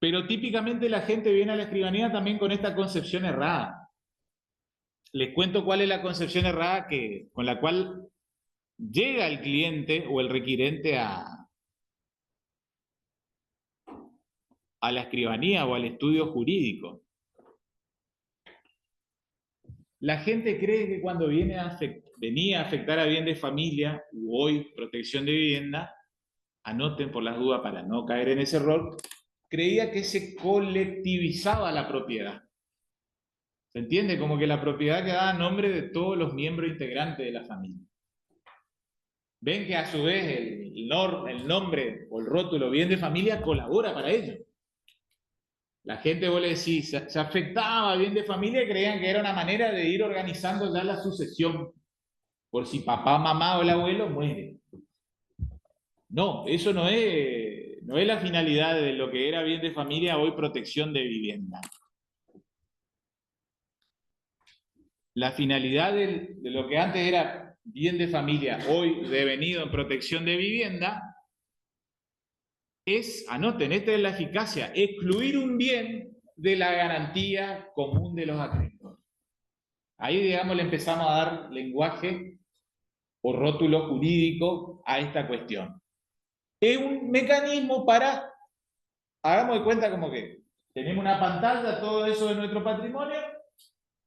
Pero típicamente la gente viene a la escribanía también con esta concepción errada. Les cuento cuál es la concepción errada con la cual llega el cliente o el requirente a la escribanía o al estudio jurídico. La gente cree que cuando venía a afectar a bien de familia, u hoy protección de vivienda, anoten por las dudas para no caer en ese error, creía que se colectivizaba la propiedad. ¿Se entiende? Como que la propiedad quedaba a nombre de todos los miembros integrantes de la familia. Ven que a su vez el nombre o el rótulo bien de familia colabora para ello. La gente, vos le decís, se afectaba bien de familia y creían que era una manera de ir organizando ya la sucesión, por si papá, mamá o el abuelo muere. No, eso no es la finalidad de lo que era bien de familia, hoy protección de vivienda. La finalidad de lo que antes era bien de familia, hoy devenido en protección de vivienda, es, anoten, esta es la eficacia, excluir un bien de la garantía común de los acreedores. Ahí, digamos, le empezamos a dar lenguaje o rótulo jurídico a esta cuestión. Es un mecanismo para, hagamos de cuenta como que tenemos una pantalla, todo eso de nuestro patrimonio,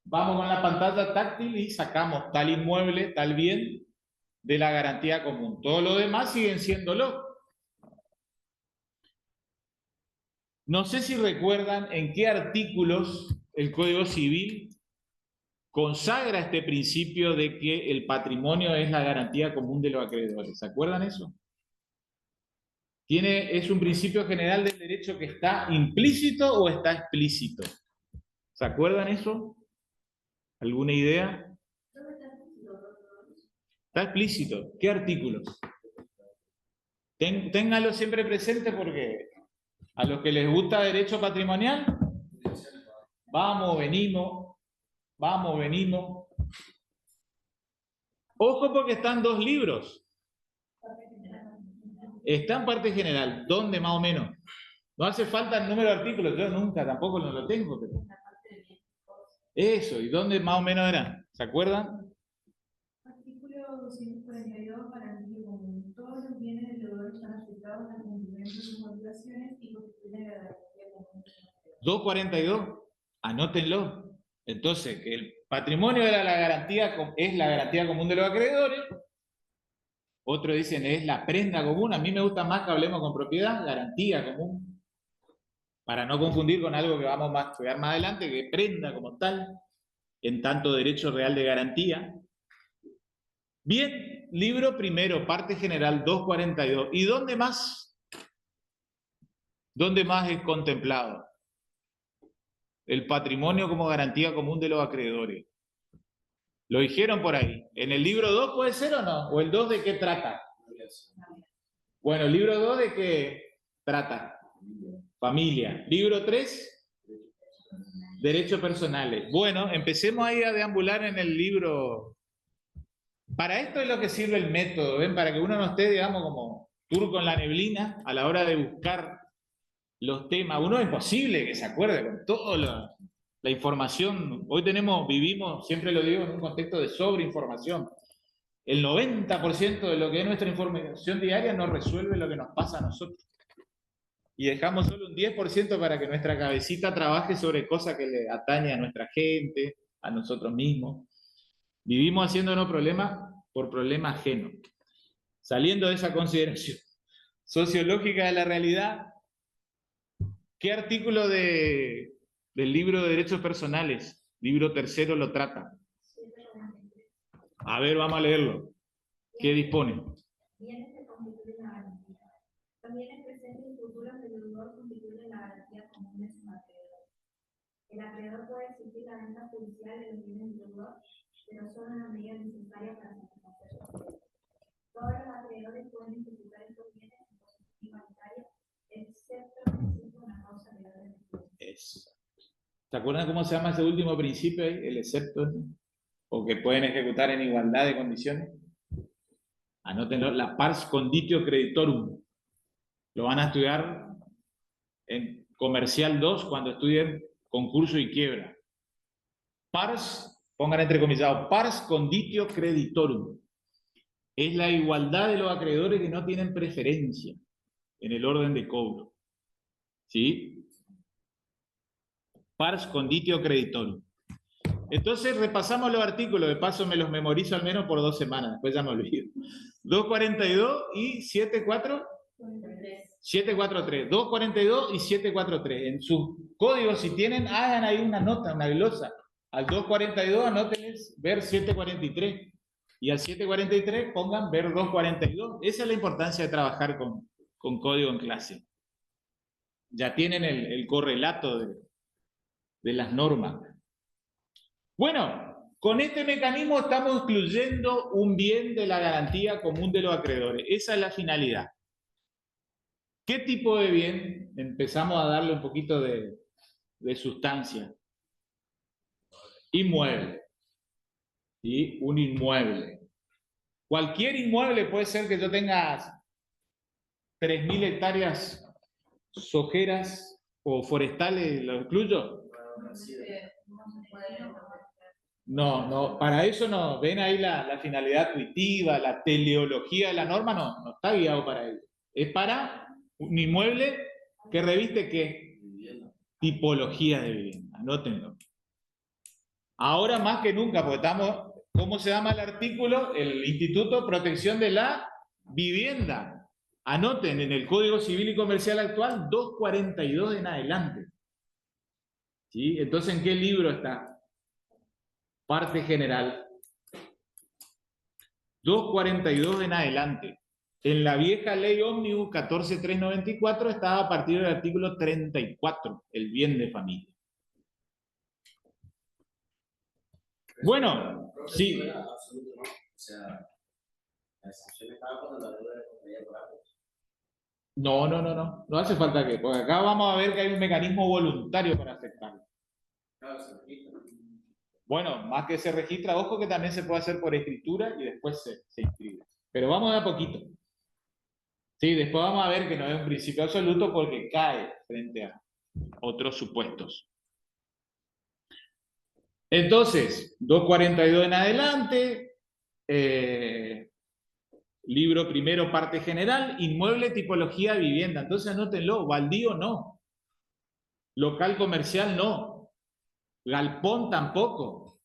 vamos con la pantalla táctil y sacamos tal inmueble, tal bien de la garantía común. Todo lo demás siguen siéndolo. No sé si recuerdan en qué artículos el Código Civil consagra este principio de que el patrimonio es la garantía común de los acreedores. ¿Se acuerdan eso? ¿Es un principio general del derecho que está implícito o está explícito? ¿Se acuerdan eso? ¿Alguna idea? Está explícito. ¿Qué artículos? Ténganlo siempre presente porque a los que les gusta derecho patrimonial, vamos, venimos. Ojo porque están dos libros. Está en parte general. ¿Dónde más o menos? No hace falta el número de artículos, yo nunca, tampoco no lo tengo. Pero... Eso, ¿y dónde más o menos era? ¿Se acuerdan? Artículo 242 para el común. Todos los bienes del deudor están afectados al cumplimiento de sus obligaciones y constituyen la garantía común. 242, anótenlo. Entonces, que el patrimonio era la garantía, es la garantía común de los acreedores. Otros dicen es la prenda común. A mí me gusta más que hablemos con propiedad, garantía común. Para no confundir con algo que vamos a estudiar más adelante, que es prenda como tal, en tanto derecho real de garantía. Bien, libro primero, parte general 242. ¿Y dónde más? ¿Dónde más es contemplado? El patrimonio como garantía común de los acreedores. Lo dijeron por ahí. ¿En el libro 2 puede ser o no? ¿O el 2 de qué trata? Bueno, el libro 2 de qué trata? Familia. Libro 3, derechos personales. Bueno, empecemos ahí a deambular en el libro. Para esto es lo que sirve el método, ¿ven? Para que uno no esté, digamos, como turco en la neblina a la hora de buscar los temas. Uno es imposible que se acuerde con toda la información. Hoy vivimos, siempre lo digo, en un contexto de sobreinformación. El 90% de lo que es nuestra información diaria no resuelve lo que nos pasa a nosotros. Y dejamos solo un 10% para que nuestra cabecita trabaje sobre cosas que le atañen a nuestra gente, a nosotros mismos. Vivimos haciéndonos problemas por problemas ajenos. Saliendo de esa consideración sociológica de la realidad, ¿qué artículo del libro de derechos personales, libro tercero, lo trata? A ver, vamos a leerlo. ¿Qué dispone? Bienes que constituyen la garantía. También el presente y futuro del deudor constituyen la garantía común de su acreedor. El acreedor puede exigir la venta judicial de los bienes del deudor, pero solo en la medida necesaria para satisfacerlo. Todos los acreedores pueden ejecutar estos bienes en posición igualitaria, excepto en una causa de orden. ¿Se acuerdan cómo se llama ese último principio ahí? El excepto, o que pueden ejecutar en igualdad de condiciones. Anótenlo, la pars conditio creditorum. Lo van a estudiar en comercial 2 cuando estudien concurso y quiebra. Pars, pongan entrecomillado, pars conditio creditorum. Es la igualdad de los acreedores que no tienen preferencia en el orden de cobro. ¿Sí? Pars conditio creditorum. Entonces repasamos los artículos, de paso me los memorizo al menos por 2 semanas, después ya me olvido. 242 y 743. 242 y 743. En sus códigos, si tienen, hagan ahí una nota, una glosa. Al 242 anótenles ver 743. Y al 743 pongan ver 242. Esa es la importancia de trabajar con código en clase. Ya tienen el correlato de las normas. Bueno, con este mecanismo estamos excluyendo un bien de la garantía común de los acreedores. Esa es la finalidad. ¿Qué tipo de bien? Empezamos a darle un poquito de sustancia. Inmueble. ¿Sí? Un inmueble. Cualquier inmueble puede ser que yo tenga 3.000 hectáreas sojeras o forestales, ¿lo excluyo? No, para eso no. Ven ahí la finalidad tuitiva, la teleología de la norma, no está guiado para ello. Es para un inmueble que reviste ¿qué? Tipología de vivienda. Anótenlo. Ahora más que nunca, porque estamos, ¿cómo se llama el artículo? El Instituto de Protección de la Vivienda. Anoten en el Código Civil y Comercial actual 242 en adelante. ¿Sí? Entonces, ¿en qué libro está? Parte general. 242 en adelante. En la vieja ley ómnibus 14.394 estaba a partir del artículo 34, el bien de familia. Bueno, sí. O sea, la excepción estaba cuando la deuda era por ambos. No. No hace falta que, porque acá vamos a ver que hay un mecanismo voluntario para aceptarlo. Claro, se registra. Bueno, más que se registra, ojo que también se puede hacer por escritura y después se inscribe. Pero vamos de a poquito. Sí, después vamos a ver que no es un principio absoluto porque cae frente a otros supuestos. Entonces, 242 en adelante, libro primero, parte general, inmueble, tipología, vivienda. Entonces anótenlo, baldío no, local comercial no, galpón tampoco,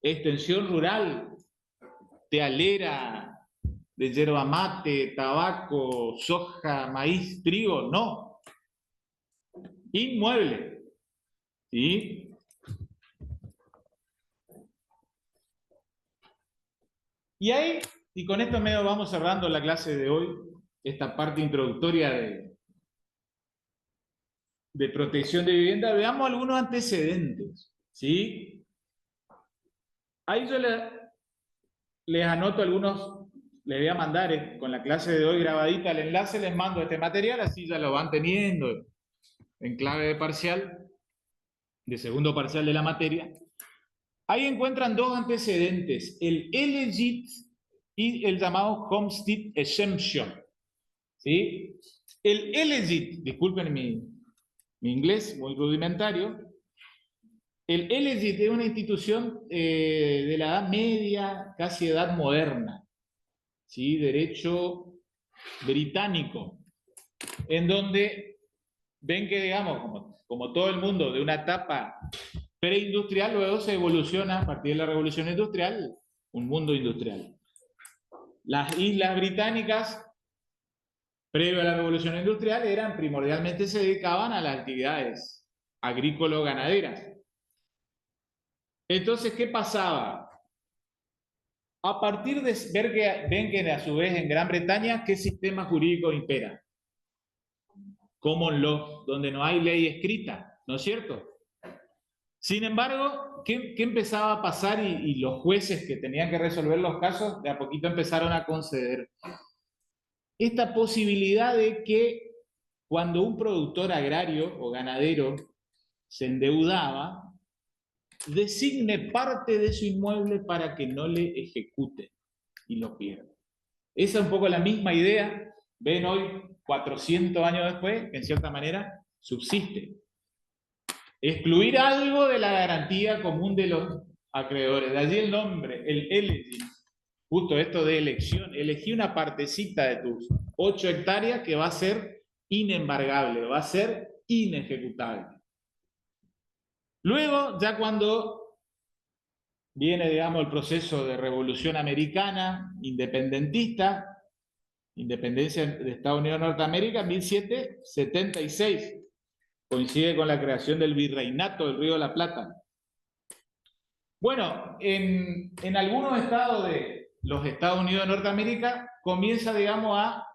extensión rural, tealera, de yerba mate, tabaco, soja, maíz, trigo, no. Inmueble, ¿sí? Y ahí, y con esto medio vamos cerrando la clase de hoy, esta parte introductoria de protección de vivienda, veamos algunos antecedentes, ¿sí? Ahí yo les anoto algunos, les voy a mandar con la clase de hoy grabadita el enlace, les mando este material, así ya lo van teniendo en clave de parcial, de segundo parcial de la materia. Ahí encuentran dos antecedentes, el elegit y el llamado Homestead Exemption, ¿sí? El elegit, disculpen mi inglés muy rudimentario, el elegit es una institución de la Edad Media, casi Edad Moderna, ¿sí? Derecho británico, en donde ven que, digamos, como todo el mundo, de una etapa preindustrial, luego se evoluciona a partir de la revolución industrial, un mundo industrial. Las islas británicas, previo a la revolución industrial, primordialmente se dedicaban a las actividades agrícolas-ganaderas. Entonces, ¿qué pasaba? A partir de ver que ven que a su vez en Gran Bretaña, ¿qué sistema jurídico impera? Common law, donde no hay ley escrita, ¿no es cierto? Sin embargo, ¿qué empezaba a pasar? Y los jueces que tenían que resolver los casos, de a poquito empezaron a conceder esta posibilidad de que cuando un productor agrario o ganadero se endeudaba, designe parte de su inmueble para que no le ejecute y lo pierda. Esa es un poco la misma idea, ven hoy, 400 años después, que en cierta manera subsiste. Excluir algo de la garantía común de los acreedores. De allí el nombre, el elegir. Justo esto de elección. Elegí una partecita de tus 8 hectáreas que va a ser inembargable, va a ser inejecutable. Luego, ya cuando viene, digamos, el proceso de revolución americana, independentista, independencia de Estados Unidos de Norteamérica, 1776. Coincide con la creación del virreinato del Río de la Plata. Bueno, en algunos estados de los Estados Unidos de Norteamérica comienza, digamos, a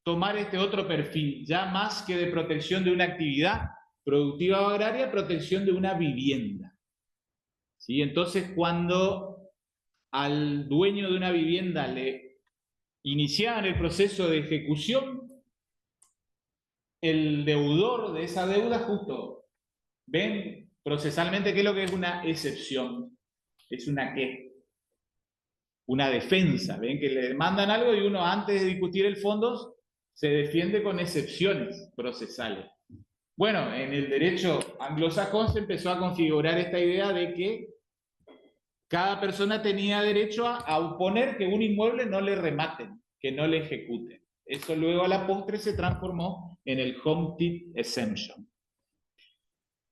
tomar este otro perfil, ya más que de protección de una actividad productiva o agraria, protección de una vivienda. ¿Sí? Entonces, cuando al dueño de una vivienda le iniciaban el proceso de ejecución, el deudor de esa deuda, justo, ven procesalmente qué es lo que es una excepción. Es una qué. Una defensa. Ven que le demandan algo y uno antes de discutir el fondo se defiende con excepciones procesales. Bueno, en el derecho anglosajón se empezó a configurar esta idea de que cada persona tenía derecho a oponer que un inmueble no le rematen, que no le ejecuten. Eso luego a la postre se transformó en el Homestead Exemption.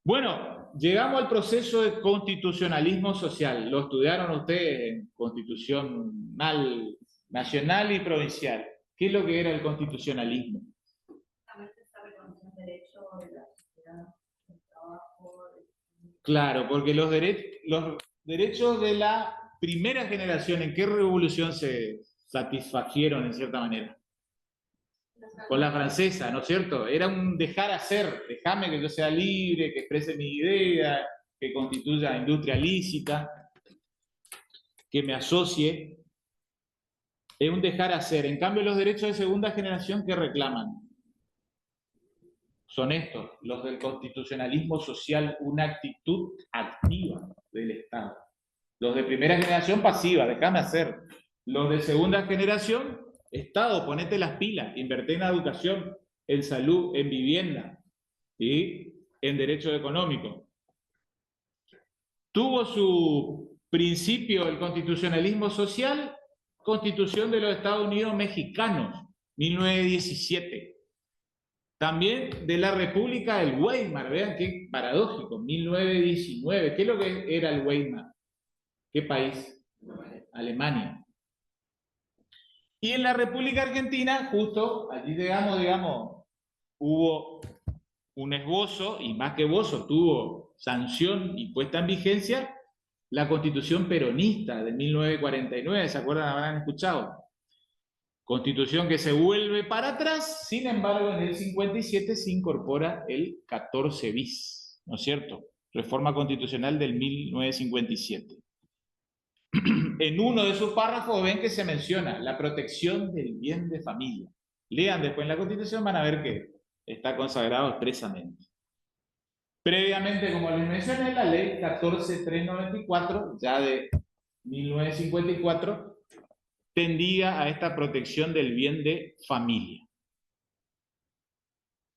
Bueno, llegamos al proceso de constitucionalismo social. Lo estudiaron ustedes en constitucional nacional y provincial. ¿Qué es lo que era el constitucionalismo? Claro, porque los derechos, derechos de la primera generación, ¿en qué revolución se satisfacieron en cierta manera? Con la francesa, ¿no es cierto? Era un dejar hacer, déjame que yo sea libre, que exprese mi idea, que constituya industria lícita, que me asocie. Es un dejar hacer. En cambio, los derechos de segunda generación, ¿qué reclaman? Son estos, los del constitucionalismo social, una actitud activa del Estado. Los de primera generación, pasiva, déjame hacer. Los de segunda generación, Estado, ponete las pilas, invertí en educación, en salud, en vivienda y en derecho económico. Tuvo su principio el constitucionalismo social, Constitución de los Estados Unidos Mexicanos, 1917. También de la República del Weimar, vean qué paradójico, 1919. ¿Qué es lo que era el Weimar? ¿Qué país? Alemania. Y en la República Argentina, justo allí digamos, hubo un esbozo, y más que esbozo, tuvo sanción y puesta en vigencia la Constitución peronista de 1949, ¿se acuerdan? Habrán escuchado. Constitución que se vuelve para atrás, sin embargo, en el 57 se incorpora el 14 bis, ¿no es cierto? Reforma constitucional del 1957. En uno de sus párrafos ven que se menciona la protección del bien de familia. Lean después en la Constitución, van a ver que está consagrado expresamente. Previamente, como les mencioné, la ley 14.394, ya de 1954, tendía a esta protección del bien de familia.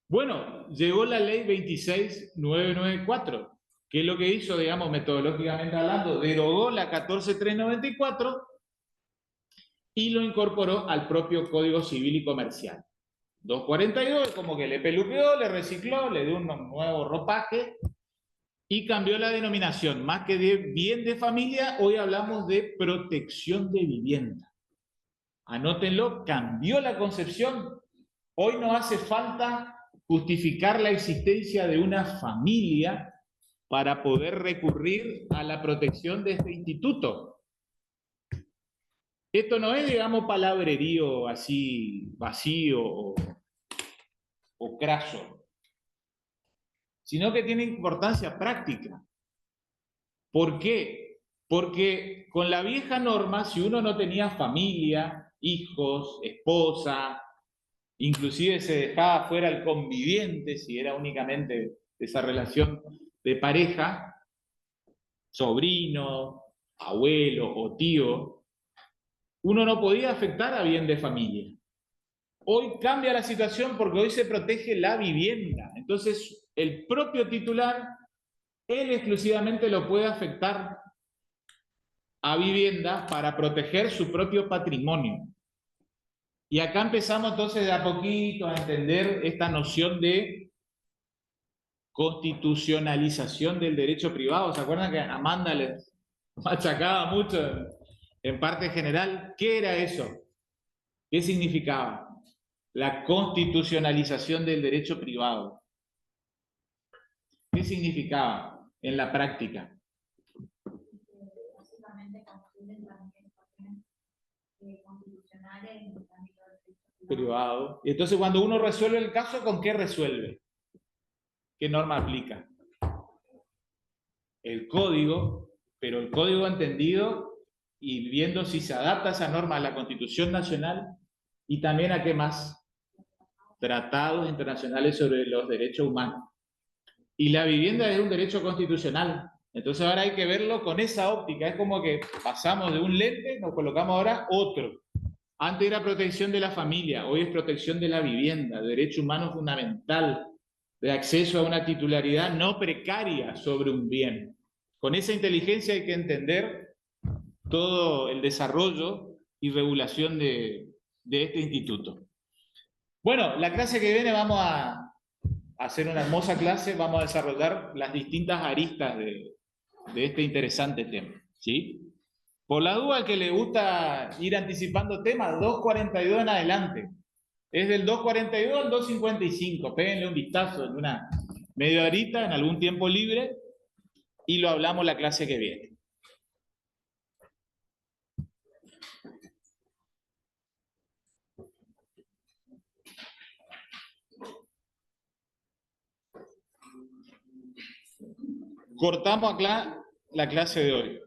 Bueno, llegó la ley 26.994, que es lo que hizo, digamos, metodológicamente hablando, derogó la 14.394 y lo incorporó al propio Código Civil y Comercial. 242, como que le peluqueó, le recicló, le dio un nuevo ropaje y cambió la denominación. Más que de bien de familia, hoy hablamos de protección de vivienda. Anótenlo, cambió la concepción. Hoy no hace falta justificar la existencia de una familia para poder recurrir a la protección de este instituto. Esto no es, digamos, palabrerío así vacío o craso, sino que tiene importancia práctica. ¿Por qué? Porque con la vieja norma, si uno no tenía familia, hijos, esposa, inclusive se dejaba fuera el conviviente, si era únicamente esa relación de pareja, sobrino, abuelo o tío, uno no podía afectar a bien de familia. Hoy cambia la situación porque hoy se protege la vivienda. Entonces, el propio titular, él exclusivamente lo puede afectar a vivienda para proteger su propio patrimonio. Y acá empezamos entonces de a poquito a entender esta noción de constitucionalización del derecho privado. ¿Se acuerdan que Amanda les machacaba mucho en parte general? ¿Qué era eso? ¿Qué significaba? La constitucionalización del derecho privado. ¿Qué significaba en la práctica? Básicamente construyen también constitucionales en el ámbito del derecho Privado. Y entonces cuando uno resuelve el caso, ¿con qué resuelve? ¿Qué norma aplica? El código, pero el código entendido y viendo si se adapta esa norma a la Constitución Nacional y también a qué más. Tratados internacionales sobre los derechos humanos. Y la vivienda es un derecho constitucional. Entonces ahora hay que verlo con esa óptica. Es como que pasamos de un lente, nos colocamos ahora otro. Antes era protección de la familia, hoy es protección de la vivienda, derecho humano fundamental, de acceso a una titularidad no precaria sobre un bien. Con esa inteligencia hay que entender todo el desarrollo y regulación de este instituto. Bueno, la clase que viene vamos a hacer una hermosa clase, vamos a desarrollar las distintas aristas de este interesante tema, ¿sí? Por la duda, al que le gusta ir anticipando temas, 2.42 en adelante. Es del 2.42 al 2.55. Péguenle un vistazo en una media horita, en algún tiempo libre, y lo hablamos la clase que viene. cortamos acá la clase de hoy.